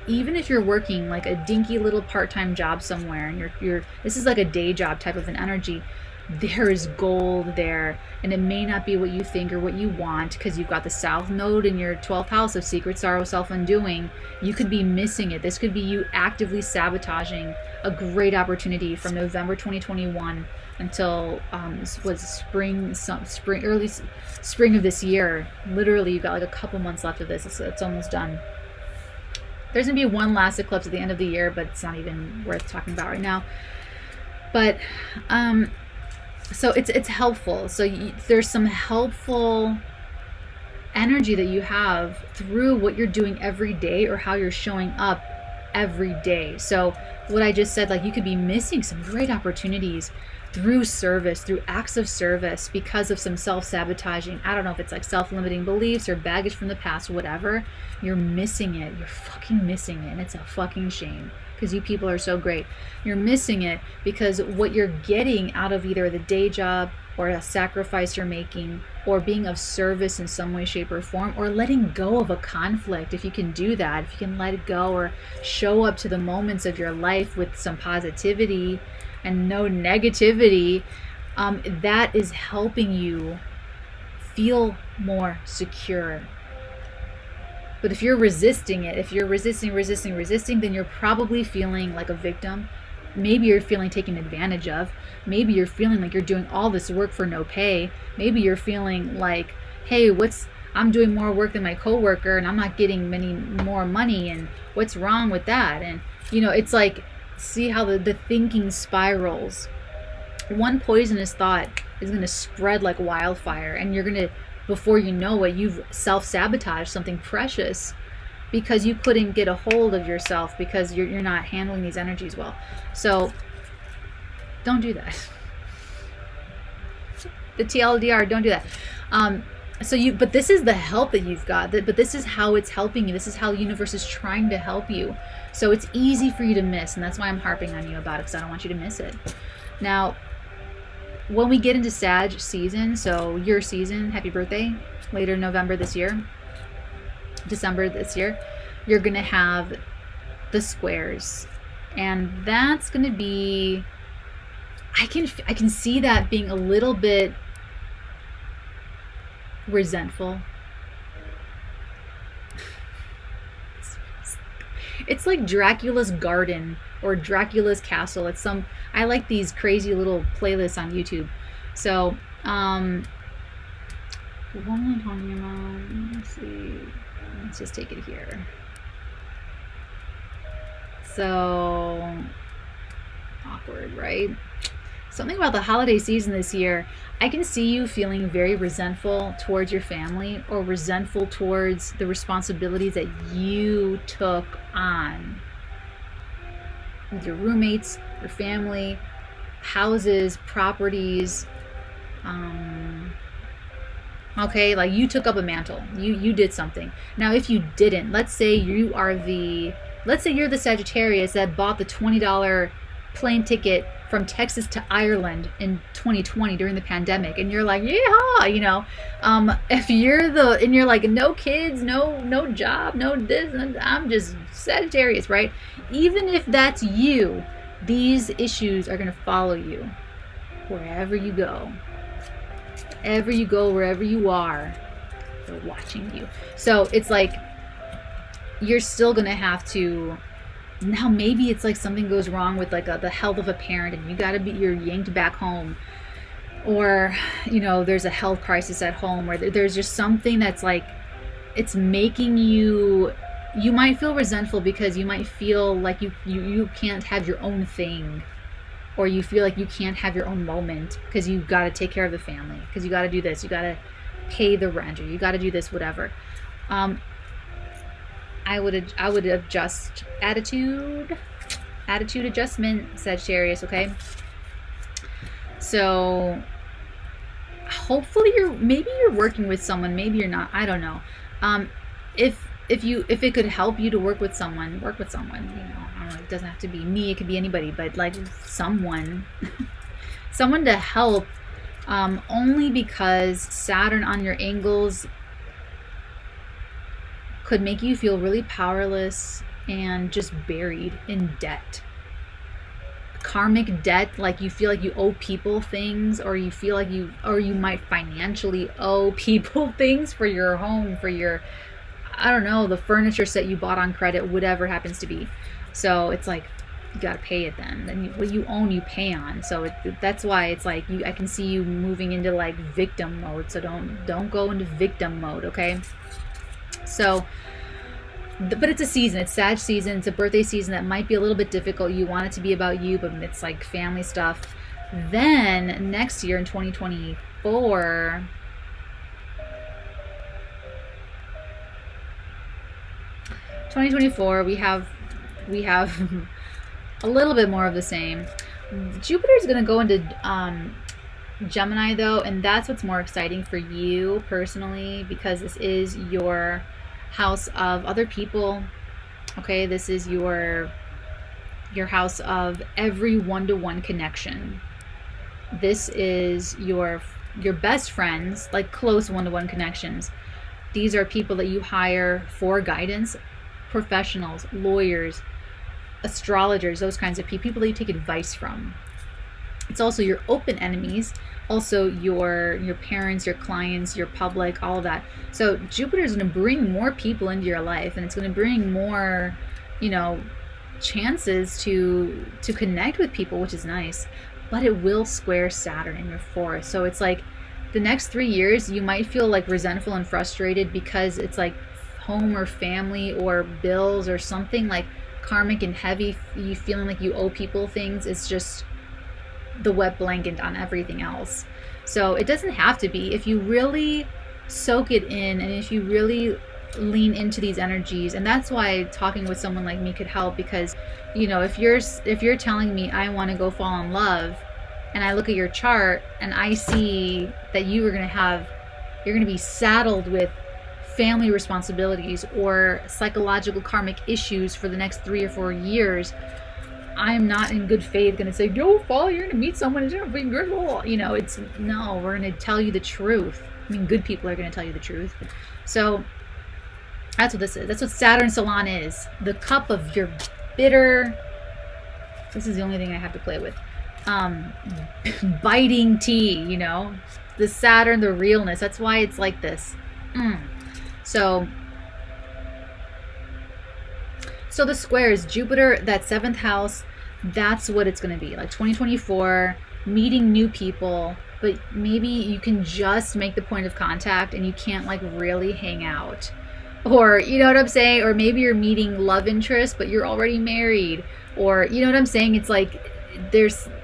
even if you're working like a dinky little part-time job somewhere and you're this is like a day job type of an energy, there is gold there. And it may not be what you think or what you want because you've got the South Node in your 12th house of secret sorrow, self-undoing. You could be missing it. This could be you actively sabotaging a great opportunity from November 2021 until was early spring of this year. Literally, you've got like a couple months left of this. It's almost done. There's gonna be one last eclipse at the end of the year, but it's not even worth talking about right now. But so it's helpful. So there's some helpful energy that you have through what you're doing every day or how you're showing up every day. So what I just said, like you could be missing some great opportunities through service, through acts of service, because of some self-sabotaging. I don't know if it's like self-limiting beliefs or baggage from the past, whatever. You're missing it. You're fucking missing it. And it's a fucking shame because you people are so great. You're missing it because what you're getting out of either the day job or a sacrifice you're making or being of service in some way, shape, or form, or letting go of a conflict, if you can do that, if you can let it go or show up to the moments of your life with some positivity and no negativity, that is helping you feel more secure. But if you're resisting it, if you're resisting, then you're probably feeling like a victim. Maybe you're feeling taken advantage of. Maybe you're feeling like you're doing all this work for no pay. Maybe you're feeling like, hey, I'm doing more work than my coworker and I'm not getting many more money, and what's wrong with that? And it's like, see how the thinking spirals. One poisonous thought is going to spread like wildfire, and you're going to, before you know it, you've self-sabotaged something precious because you couldn't get a hold of yourself because you're not handling these energies well. So don't do that. The TLDR, don't do that. But this is the help that you've got, but this is how it's helping you. This is how the universe is trying to help you. So it's easy for you to miss, and that's why I'm harping on you about it, because I don't want you to miss it. Now, when we get into Sag season, so your season, happy birthday, later November this year, December this year, you're going to have the squares. And that's going to be, I can see that being a little bit resentful. It's like Dracula's garden or Dracula's castle. I like these crazy little playlists on YouTube. So, what am I talking about? Let's see. Let's just take it here. So, awkward, right? Something about the holiday season this year. I can see you feeling very resentful towards your family or resentful towards the responsibilities that you took on with your roommates, your family, houses, properties. Okay, like you took up a mantle. You did something. Now, if you didn't, let's say you're the Sagittarius that bought the $20 plane ticket from Texas to Ireland in 2020 during the pandemic, and you're like, yeah, if you're like, no kids, no job, no this, I'm just Sagittarius, right? Even if that's you, these issues are going to follow you wherever you go. Wherever you are, they're watching you. So it's like you're still going to have to. Now maybe it's like something goes wrong with like the health of a parent, and you're yanked back home, or there's a health crisis at home, or there's just something that's like it's making you might feel resentful because you might feel like you can't have your own thing, or you feel like you can't have your own moment because you got to take care of the family, because you got to do this, you got to pay the rent, or you got to do this, whatever. I would adjust attitude adjustment, Sagittarius, okay? So hopefully maybe you're working with someone, maybe you're not, I don't know. If it could help you to work with someone, I don't know, it doesn't have to be me, it could be anybody, but like someone, someone to help, only because Saturn on your angles could make you feel really powerless and just buried in debt. Karmic debt, like you feel like you owe people things, or you feel like you might financially owe people things for your home, for your, I don't know, the furniture set you bought on credit, whatever it happens to be. So it's like you gotta pay it then what you own you pay on. So that's why it's like I can see you moving into like victim mode. So don't go into victim mode, okay? So but it's a season, it's Sag season, it's a birthday season that might be a little bit difficult. You want it to be about you, but it's like family stuff. Then next year in 2024, we have a little bit more of the same. Jupiter is going to go into Gemini though, and that's what's more exciting for you personally, because this is your house of other people. Okay, this is your house of every one-to-one connection. This is your best friends, like close one-to-one connections. These are people that you hire for guidance, professionals, lawyers, astrologers, those kinds of people that you take advice from. It's also your open enemies, also your parents, your clients, your public, all of that. So Jupiter is going to bring more people into your life, and it's going to bring more, you know, chances to connect with people, which is nice. But it will square Saturn in your fourth. So it's like the next 3 years you might feel like resentful and frustrated because it's like home or family or bills or something like karmic and heavy, you feeling like you owe people things. It's just the wet blanket on everything else. So it doesn't have to be. If you really soak it in, and if you really lean into these energies, and that's why talking with someone like me could help, because you know, if you're telling me I want to go fall in love, and I look at your chart and I see that you're going to be saddled with family responsibilities or psychological karmic issues for the next 3 or 4 years, I'm not in good faith going to say, go fall, you're going to meet someone, it's going to be good. You know, we're going to tell you the truth. I mean, good people are going to tell you the truth. So that's what this is. That's what Saturn Salon is. The cup of your bitter, this is the only thing I have to play with, biting tea, you know, the Saturn, the realness. That's why it's like this. So the squares, Jupiter, that 7th house, that's what it's going to be. Like 2024, meeting new people, but maybe you can just make the point of contact and you can't like really hang out. Or, you know what I'm saying? Or maybe you're meeting love interest, but you're already married. Or, you know what I'm saying? It's like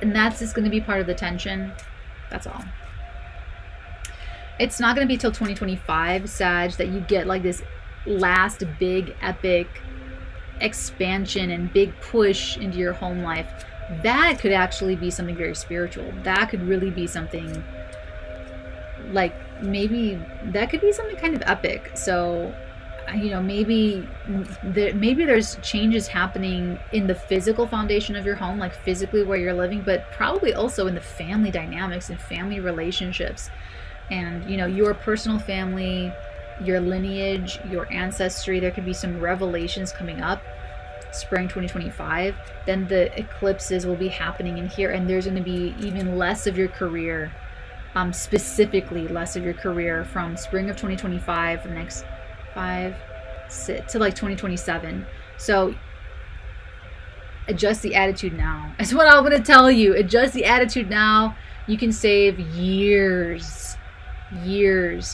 and that's just going to be part of the tension. That's all. It's not going to be till 2025, Sag, that you get like this last big epic expansion and big push into your home life. That could actually be something very spiritual. That could really be something like, maybe that could be something kind of epic. So, you know, maybe there's changes happening in the physical foundation of your home, like physically where you're living, but probably also in the family dynamics and family relationships. And, you know, your personal family, your lineage, your ancestry, there could be some revelations coming up spring 2025. Then the eclipses will be happening in here, and there's going to be even less of your career, specifically less of your career from spring of 2025 for the next 5, 6 to like 2027. So adjust the attitude now. That's what I'm going to tell you. Adjust the attitude now. You can save years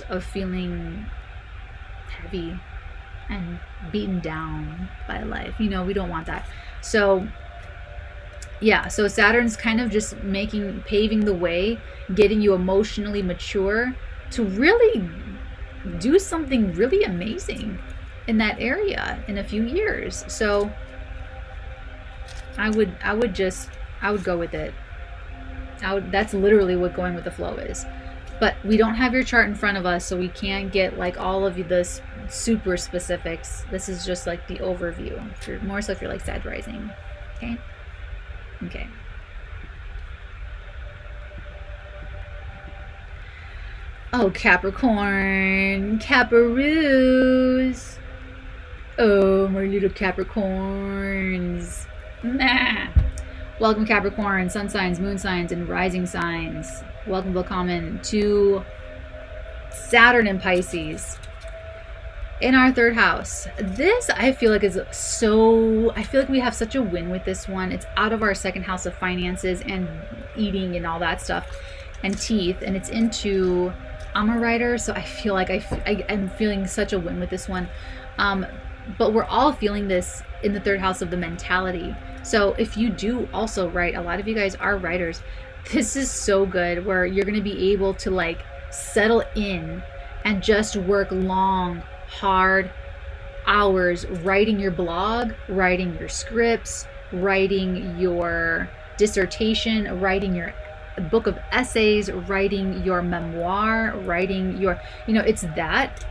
of feeling heavy and beaten down by life. You know, we don't want that. So yeah, so Saturn's kind of just paving the way, getting you emotionally mature to really do something really amazing in that area in a few years. So I would go with it. That's literally what going with the flow is. but we don't have your chart in front of us, so we can't get like all of this super specifics. This is just like the overview. If you're more so if you're like Sag rising. Okay. Okay. Oh, Capricorn, Caparoos. Oh, my little Capricorns. Nah. Welcome, Capricorn, sun signs, moon signs, and rising signs. Welcome, willkommen to Saturn and Pisces in our third house. This I feel like is so, I feel like we have such a win with this one. It's out of our second house of finances and eating and all that stuff and teeth, and it's into, I'm a writer, so I feel like I'm feeling such a win with this one. But we're all feeling this in the third house of the mentality. So if you do also write, a lot of you guys are writers, this is so good where you're going to be able to like settle in and just work long, hard hours writing your blog, writing your scripts, writing your dissertation, writing your book of essays, writing your memoir, writing your, it's that.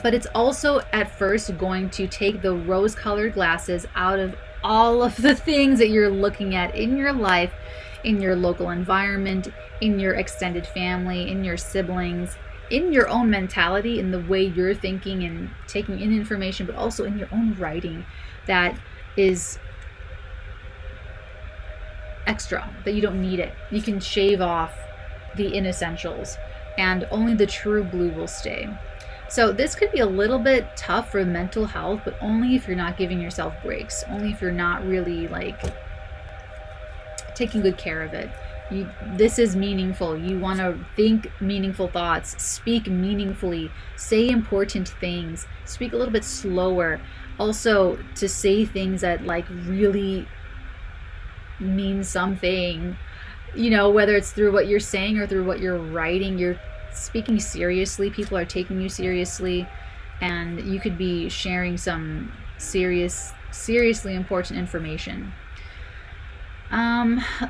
But it's also at first going to take the rose-colored glasses out of all of the things that you're looking at in your life, in your local environment, in your extended family, in your siblings, in your own mentality, in the way you're thinking and taking in information, but also in your own writing that is extra, that you don't need it. You can shave off the inessentials and only the true blue will stay. So this could be a little bit tough for mental health, but only if you're not giving yourself breaks, only if you're not really like taking good care of it. This is meaningful. You want to think meaningful thoughts, speak meaningfully, say important things, speak a little bit slower. Also to say things that like really mean something, whether it's through what you're saying or through what you're writing, you're speaking seriously, people are taking you seriously, and you could be sharing some seriously important information.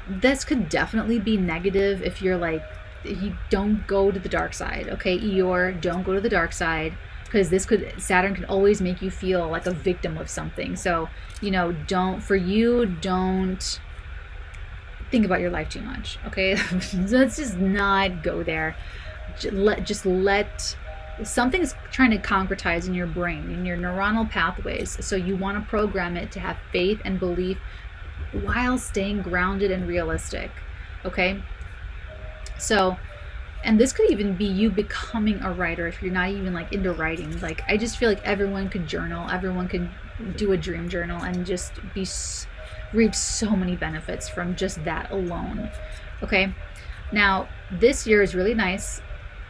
This could definitely be negative if you're like, if you don't go to the dark side, okay, Eeyore, don't go to the dark side, because Saturn can always make you feel like a victim of something. So, don't think about your life too much, okay? Let's just not go there. Just let something's trying to concretize in your brain, in your neuronal pathways. So you want to program it to have faith and belief while staying grounded and realistic, okay? So, and this could even be you becoming a writer if you're not even like into writing. Like, I just feel like everyone could journal, everyone could do a dream journal and just reap so many benefits from just that alone, okay? Now, this year is really nice,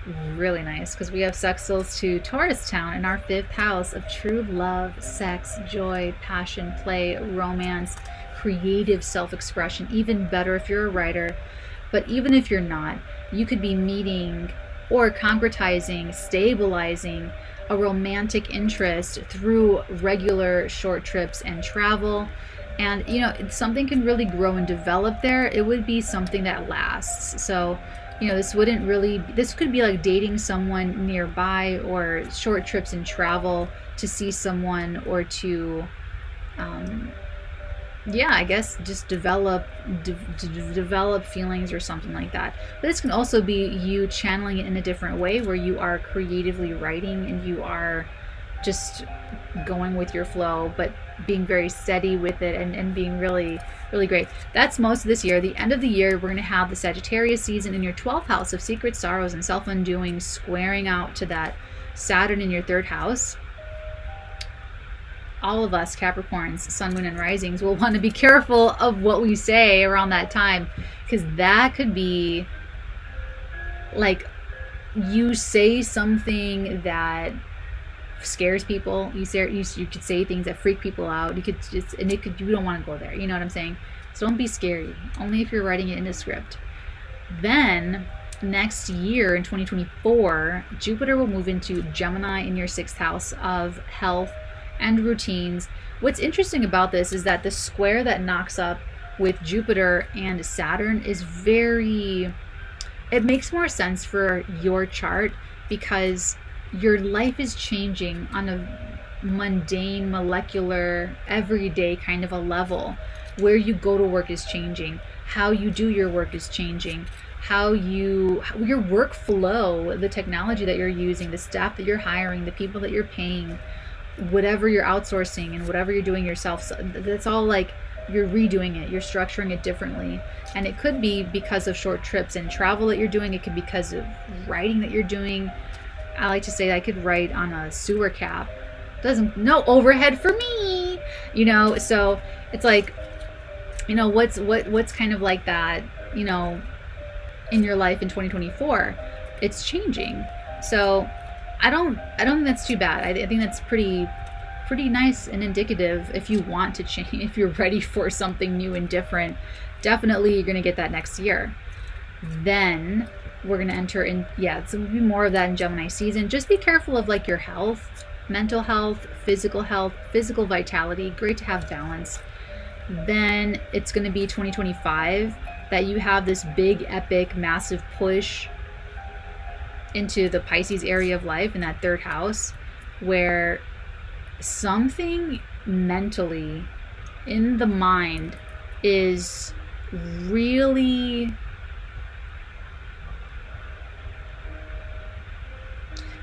because we have sextiles to Taurus town in our fifth house of true love, sex, joy, passion, play, romance, creative self-expression. Even better if you're a writer, but even if you're not, you could be meeting or concretizing, stabilizing a romantic interest through regular short trips and travel. And something can really grow and develop there. It would be something that lasts. So this could be like dating someone nearby, or short trips and travel to see someone, or to I guess just develop feelings or something like that. But this can also be you channeling it in a different way, where you are creatively writing and you are just going with your flow, but being very steady with it and being really, really great. That's most of this year. The end of the year, we're going to have the Sagittarius season in your 12th house of secret sorrows and self-undoing, squaring out to that Saturn in your third house. All of us Capricorns, sun, moon, and risings will want to be careful of what we say around that time, because that could be like you say something that scares people. You could say things that freak people out. You don't want to go there. You know what I'm saying? So don't be scary. Only if you're writing it in a script. Then next year in 2024, Jupiter will move into Gemini in your 6th house of health and routines. What's interesting about this is that the square that knocks up with Jupiter and Saturn is very it makes more sense for your chart because your life is changing on a mundane, molecular, everyday kind of a level. Where you go to work is changing. How you do your work is changing. Your workflow, the technology that you're using, the staff that you're hiring, the people that you're paying, whatever you're outsourcing and whatever you're doing yourself, so that's all like you're redoing it, you're structuring it differently. And it could be because of short trips and travel that you're doing. It could be because of writing that you're doing. I like to say I could write on a sewer cap. No overhead for me, you know. So it's like, you know, what's kind of like that, you know, in your life in 2024. It's changing. So I don't think that's too bad. I think that's pretty nice and indicative. If you want to change, if you're ready for something new and different, definitely you're going to get that next year. Then we're going to enter in, so there'll be more of that in Gemini season. Just be careful of like your health, mental health, physical vitality. Great to have balance. Then it's going to be 2025 that you have this big, epic, massive push into the Pisces area of life in that third house, where something mentally in the mind is really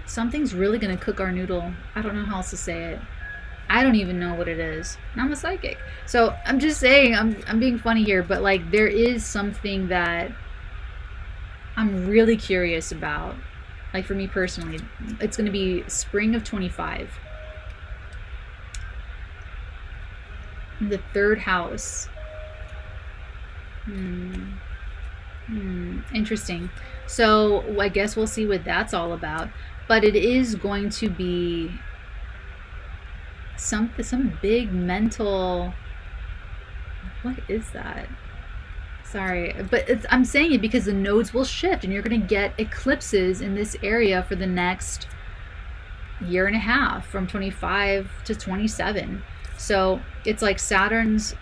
something's really going to cook our noodle. I don't know how else to say it. I don't even know what it is. And I'm a psychic. So I'm just saying, I'm being funny here, but like there is something that I'm really curious about. Like for me personally, it's going to be spring of 25. The third house. Interesting. So I guess we'll see what that's all about. But it is going to be some big mental. What is that? Sorry, but I'm saying it because the nodes will shift and you're going to get eclipses in this area for the next year and a half, from 25 to 27. So it's like Saturn's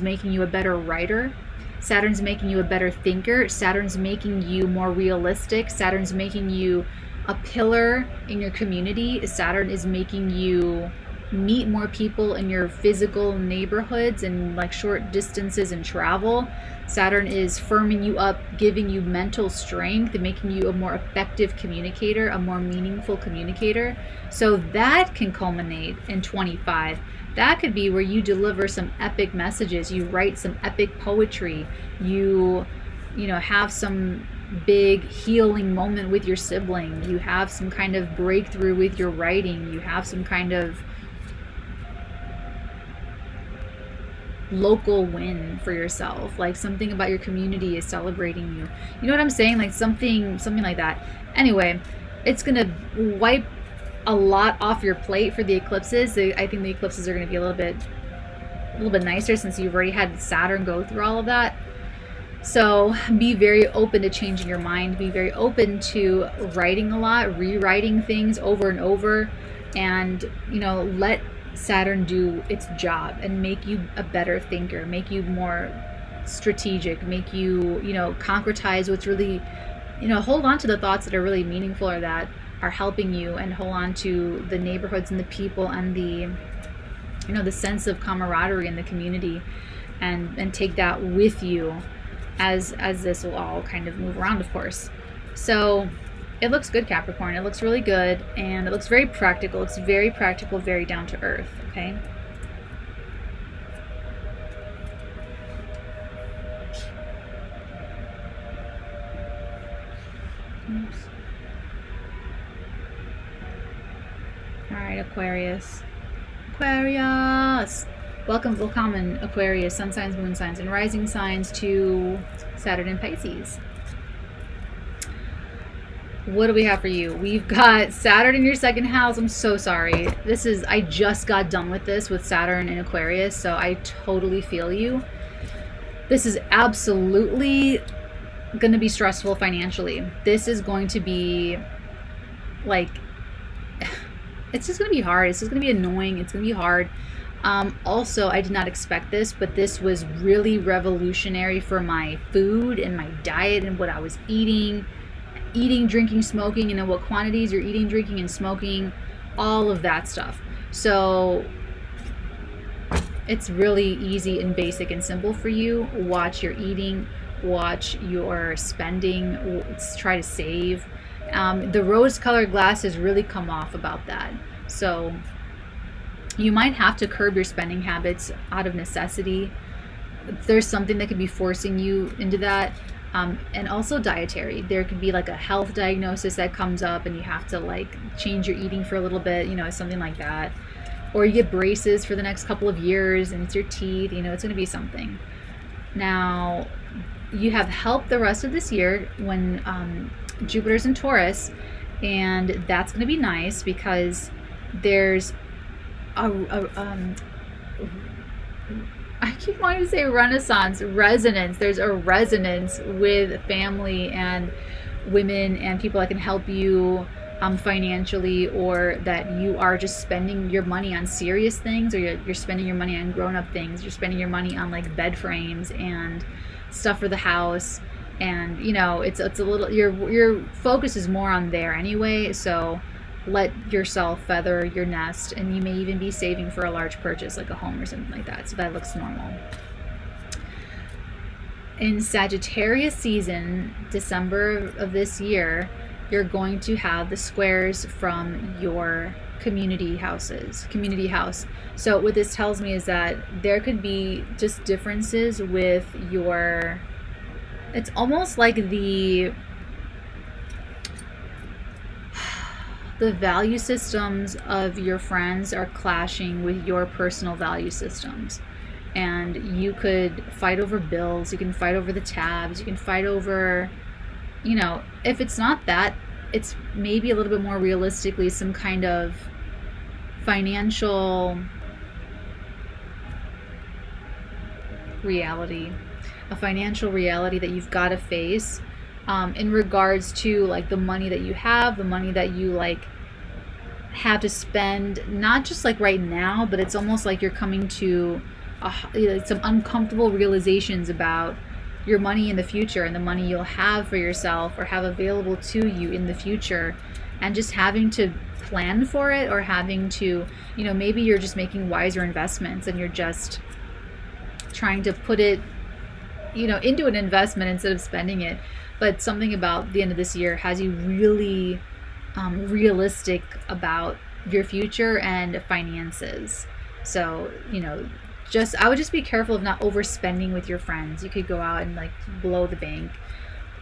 making you a better writer. Saturn's making you a better thinker. Saturn's making you more realistic. Saturn's making you a pillar in your community. Saturn is making you meet more people in your physical neighborhoods and like short distances and travel. Saturn is firming you up, giving you mental strength and making you a more effective communicator, a more meaningful communicator. So that can culminate in 25. That could be where you deliver some epic messages, you write some epic poetry, you know, have some big healing moment with your sibling, you have some kind of breakthrough with your writing, you have some kind of local win for yourself, like something about your community is celebrating you. You know what I'm saying? Like something like that. Anyway, it's gonna wipe a lot off your plate for the eclipses. I think the eclipses are gonna be a little bit nicer since you've already had Saturn go through all of that. So be very open to changing your mind. Be very open to writing a lot, rewriting things over and over, and you know, let Saturn do its job and make you a better thinker, make you more strategic, make you, you know, concretize what's really, you know, hold on to the thoughts that are really meaningful or that are helping you, and hold on to the neighborhoods and the people and the, you know, the sense of camaraderie in the community, and take that with you as this will all kind of move around, of course. So it looks good, Capricorn. It looks really good, and it looks very practical. It's very practical, very down to earth, okay? Oops. All right, Aquarius. Welcome, Aquarius, sun signs, moon signs, and rising signs to Saturn and Pisces. What do we have for you? We've got Saturn in your second house. I'm so sorry. I just got done with this with Saturn in Aquarius, so I totally feel you. This is absolutely going to be stressful financially. This is going to be like, it's just going to be hard. It's just going to be annoying. It's going to be hard. Also, I did not expect this, but this was really revolutionary for my food and my diet and what I was eating, drinking, smoking, and in what quantities you're eating, drinking, and smoking, all of that stuff. So it's really easy and basic and simple for you. Watch your eating, watch your spending, try to save. The rose-colored glasses really come off about that. So you might have to curb your spending habits out of necessity. There's something that could be forcing you into that. And also dietary. There could be like a health diagnosis that comes up and you have to like change your eating for a little bit, you know, something like that. Or you get braces for the next couple of years and it's your teeth, you know, it's going to be something. Now, you have help the rest of this year when Jupiter's in Taurus, and that's going to be nice because there's I keep wanting to say resonance. There's a resonance with family and women and people that can help you financially, or that you are just spending your money on serious things, or you're spending your money on grown-up things. You're spending your money on like bed frames and stuff for the house, and you know it's a little, your focus is more on there anyway. So let yourself feather your nest, and you may even be saving for a large purchase like a home or something like that. So that looks normal. In Sagittarius season, December of this year, you're going to have the squares from your community house. So what this tells me is that there could be just differences with your, it's almost like the value systems of your friends are clashing with your personal value systems. And you could fight over bills, you can fight over the tabs, you can fight over, you know, if it's not that, it's maybe a little bit more realistically some kind of financial reality, a financial reality that you've got to face in regards to like the money that you have, the money that you like have to spend, not just like right now, but it's almost like you're coming to some uncomfortable realizations about your money in the future and the money you'll have for yourself or have available to you in the future, and just having to plan for it, or having to, you know, maybe you're just making wiser investments and you're just trying to put it, you know, into an investment instead of spending it. But something about the end of this year has you really realistic about your future and finances. So, you know, I would just be careful of not overspending with your friends. You could go out and like blow the bank.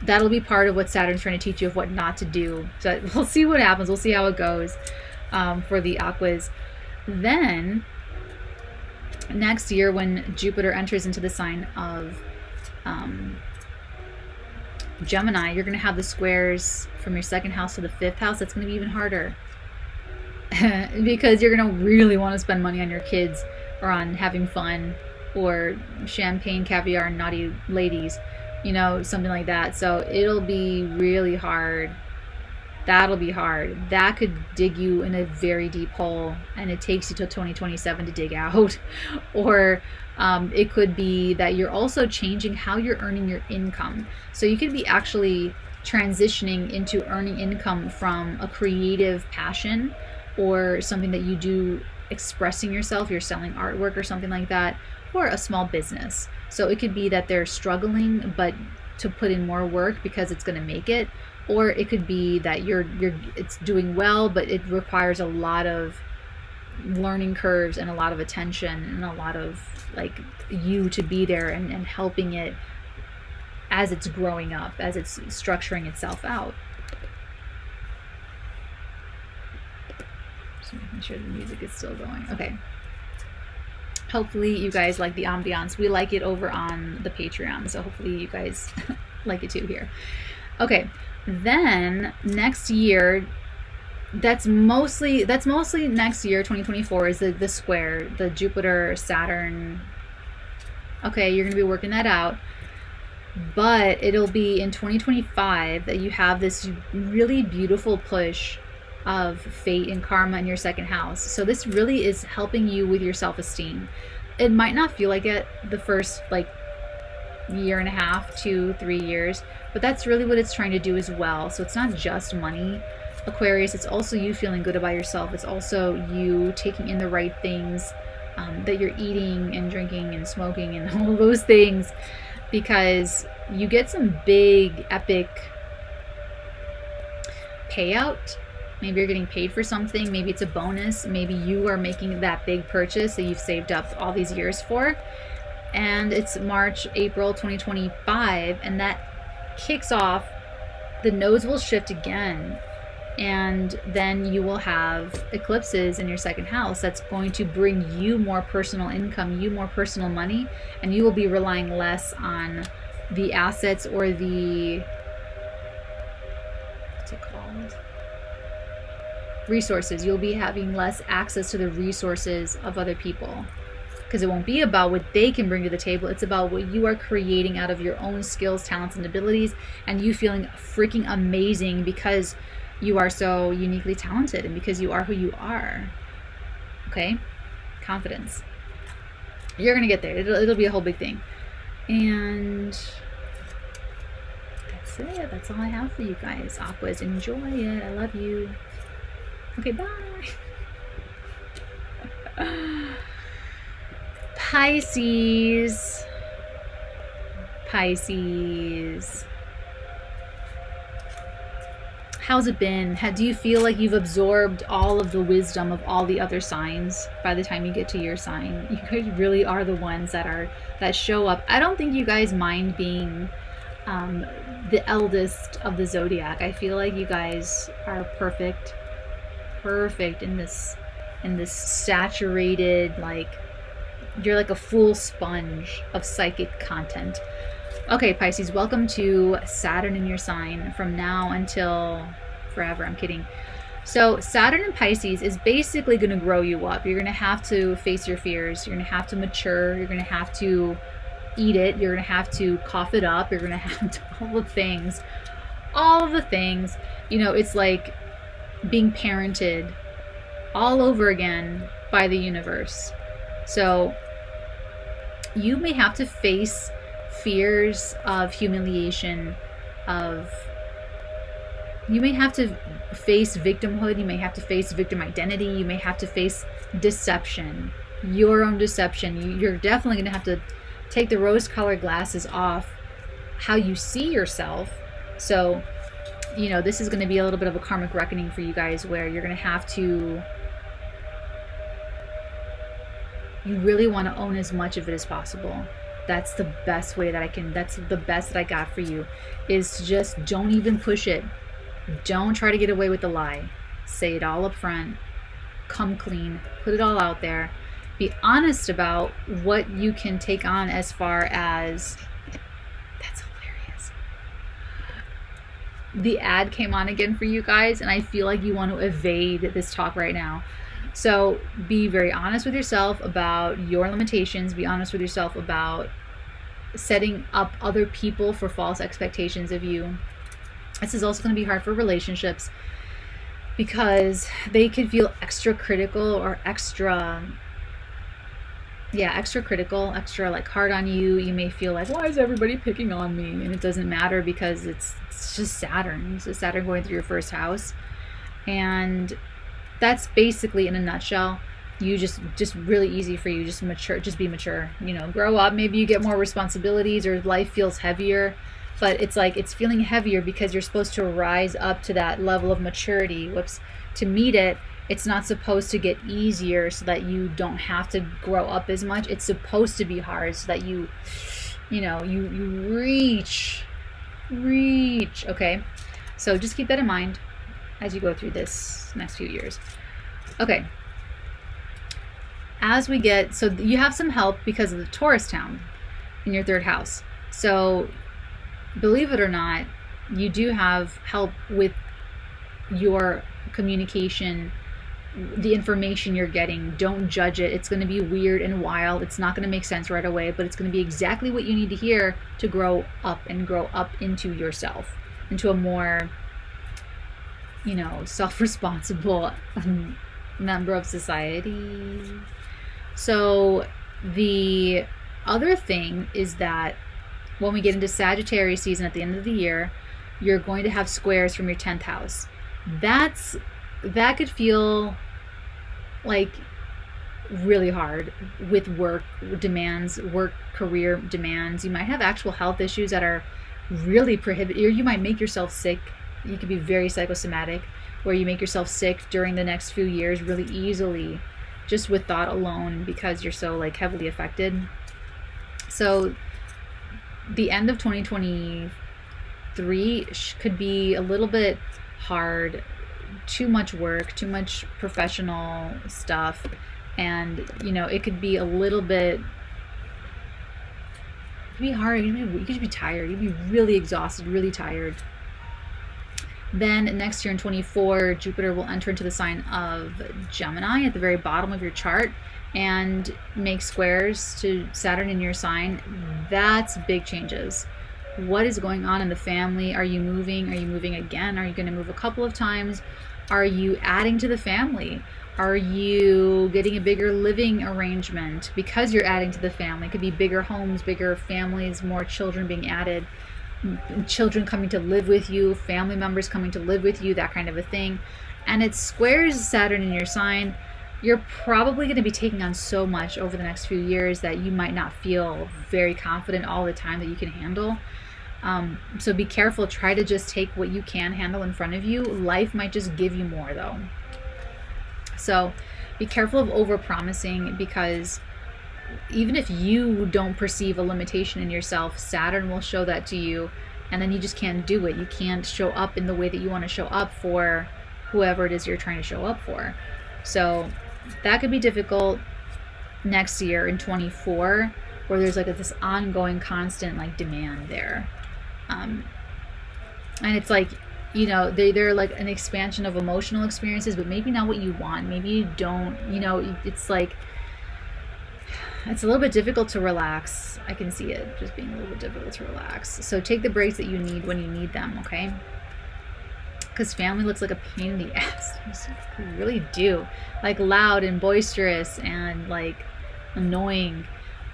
That'll be part of what Saturn's trying to teach you of what not to do. So we'll see what happens. We'll see how it goes for the Aquas. Then next year, when Jupiter enters into the sign of Gemini, you're going to have the squares from your second house to the fifth house. That's going to be even harder because you're going to really want to spend money on your kids, or on having fun, or champagne, caviar, and naughty ladies, you know, something like that. So it'll be really hard. That'll be hard. That could dig you in a very deep hole, and it takes you till 2027 to dig out. Or it could be that you're also changing how you're earning your income. So you could be actually transitioning into earning income from a creative passion or something that you do, expressing yourself, you're selling artwork or something like that, or a small business. So it could be that they're struggling but to put in more work because it's going to make it, or it could be that it's doing well but it requires a lot of learning curves and a lot of attention and a lot of like you to be there and helping it as it's growing up, as it's structuring itself out. Making sure the music is still going. Okay. Hopefully you guys like the ambiance. We like it over on the Patreon, so hopefully you guys like it too here. Okay. Then next year, that's mostly next year, 2024, is the square, the Jupiter Saturn. Okay, you're going to be working that out. But it'll be in 2025 that you have this really beautiful push of fate and karma in your second house. So this really is helping you with your self-esteem. It might not feel like it the first like year and a half, 2-3 years, but that's really what it's trying to do as well. So it's not just money, Aquarius, it's also you feeling good about yourself. It's also you taking in the right things, that you're eating and drinking and smoking and all those things, because you get some big epic payout. Maybe you're getting paid for something, maybe it's a bonus, maybe you are making that big purchase that you've saved up all these years for, and it's March, April 2025, and that kicks off, the nodes will shift again, and then you will have eclipses in your second house that's going to bring you more personal income, you more personal money, and you will be relying less on the assets or the, what's it called, resources. You'll be having less access to the resources of other people, because it won't be about what they can bring to the table. It's about what you are creating out of your own skills, talents, and abilities, and you feeling freaking amazing because you are so uniquely talented and because you are who you are. Okay? Confidence. You're gonna get there. It'll be a whole big thing. And that's it. That's all I have for you guys. Aquas, enjoy it. I love you. Okay, bye. Pisces. Pisces. How's it been? Do you feel like you've absorbed all of the wisdom of all the other signs by the time you get to your sign? You guys really are the ones that show up. I don't think you guys mind being the eldest of the zodiac. I feel like you guys are perfect in this saturated, like, you're like a full sponge of psychic content. Okay, Pisces, welcome to Saturn in your sign from now until forever. I'm kidding. So Saturn in Pisces is basically going to grow you up. You're going to have to face your fears. You're going to have to mature. You're going to have to eat it. You're going to have to cough it up. You're going to have to, all the things. All of the things. You know, it's like being parented all over again by the universe. So you may have to face fears of humiliation, you may have to face victimhood, you may have to face victim identity, you may have to face deception, your own deception. You're definitely going to have to take the rose-colored glasses off how you see yourself. So, you know, this is going to be a little bit of a karmic reckoning for you guys, where you're going to have to, you really want to own as much of it as possible. That's the best way that that's the best that I got for you, is to just don't even push it. Don't try to get away with the lie. Say it all up front. Come clean. Put it all out there. Be honest about what you can take on, as far as, that's hilarious. The ad came on again for you guys, and I feel like you want to evade this talk right now. So be very honest with yourself about your limitations. Be honest with yourself about setting up other people for false expectations of you. This is also going to be hard for relationships, because they could feel extra critical or extra critical, extra like hard on you. You may feel like, why is everybody picking on me? And it doesn't matter, because it's just Saturn. It's just Saturn going through your first house. And that's basically, in a nutshell, you just really easy for you. Just mature, just be mature, you know, grow up. Maybe you get more responsibilities, or life feels heavier, but it's like, it's feeling heavier because you're supposed to rise up to that level of maturity. To meet it, it's not supposed to get easier so that you don't have to grow up as much. It's supposed to be hard so that you reach. Okay, so just keep that in mind as you go through this next few years. Okay, as we get, so you have some help because of the Taurus town in your third house. So believe it or not, you do have help with your communication, the information you're getting. Don't judge it. It's going to be weird and wild. It's not going to make sense right away, but it's going to be exactly what you need to hear to grow up and grow up into yourself, into a more self-responsible member of society. So the other thing is that when we get into Sagittarius season at the end of the year, you're going to have squares from your 10th house. That could feel like really hard with work demands, work career demands. You might have actual health issues that are really prohibitive, or you might make yourself sick. You could be very psychosomatic, where you make yourself sick during the next few years really easily, just with thought alone, because you're so like heavily affected. So the end of 2023 could be a little bit hard, too much work, too much professional stuff, and it could be a little bit, it could be hard. You could be tired. You'd be really exhausted, really tired. Then next year in 24, Jupiter will enter into the sign of Gemini at the very bottom of your chart and make squares to Saturn in your sign. That's big changes. What is going on in the family? Are you moving? Are you moving again? Are you going to move a couple of times? Are you adding to the family? Are you getting a bigger living arrangement because you're adding to the family? It could be bigger homes, bigger families, more children being added, children coming to live with you, family members coming to live with you, that kind of a thing. And it squares Saturn in your sign. You're probably going to be taking on so much over the next few years that you might not feel very confident all the time that you can handle. So be careful. Try to just take what you can handle in front of you. Life might just give you more though. So be careful of over-promising, because even if you don't perceive a limitation in yourself, Saturn will show that to you, and then you just can't do it. You can't show up in the way that you want to show up for whoever it is you're trying to show up for. So that could be difficult next year in 24, where there's like this ongoing constant like demand there. And it's like, they're like an expansion of emotional experiences, but maybe not what you want. Maybe you don't, it's like, it's a little bit difficult to relax. I can see it just being a little bit difficult to relax. So take the breaks that you need when you need them, okay? Because family looks like a pain in the ass. You really do. Like loud and boisterous and like annoying.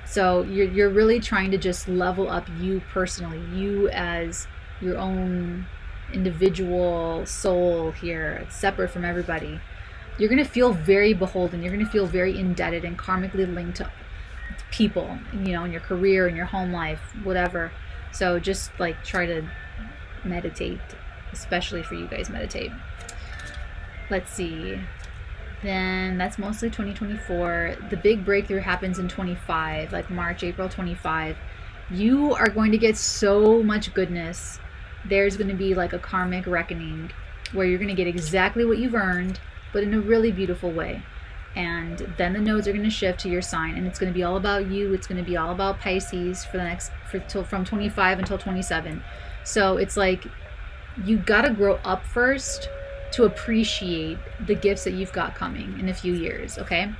So you're really trying to just level up you personally, you as your own individual soul here, separate from everybody. You're going to feel very beholden. You're going to feel very indebted and karmically linked to people, in your career, in your home life, whatever. So just like try to meditate, especially for you guys, meditate. Let's see. Then that's mostly 2024. The big breakthrough happens in 25, like March, April 25. You are going to get so much goodness. There's going to be like a karmic reckoning where you're going to get exactly what you've earned, but in a really beautiful way. And then the nodes are going to shift to your sign, and it's going to be all about you. It's going to be all about Pisces from 25 until 27. So it's like you got to grow up first to appreciate the gifts that you've got coming in a few years, okay?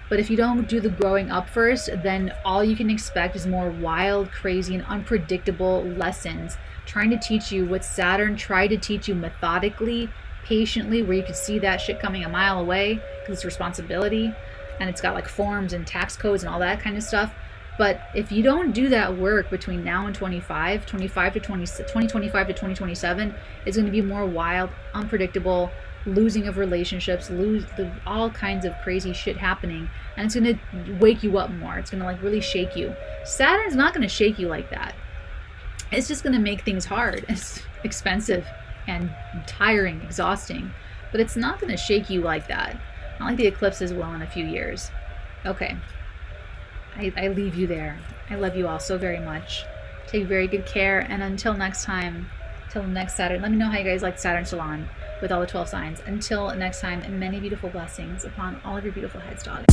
But if you don't do the growing up first, then all you can expect is more wild, crazy, and unpredictable lessons trying to teach you what Saturn tried to teach you methodically, patiently, where you could see that shit coming a mile away because it's responsibility, and it's got like forms and tax codes and all that kind of stuff. But if you don't do that work between now and 2025 to 2027, it's going to be more wild, unpredictable, losing of relationships, all kinds of crazy shit happening, and it's going to wake you up more. It's going to like really shake you. Saturn's not going to shake you like that. It's just going to make things hard. It's expensive and tiring, exhausting, but it's not going to shake you like that. Not like the eclipses will in a few years. Okay. I leave you there. I love you all so very much. Take very good care, and until next time, till next Saturday, let me know how you guys like Saturn Salon with all the 12 signs. Until next time, many beautiful blessings upon all of your beautiful heads, darling.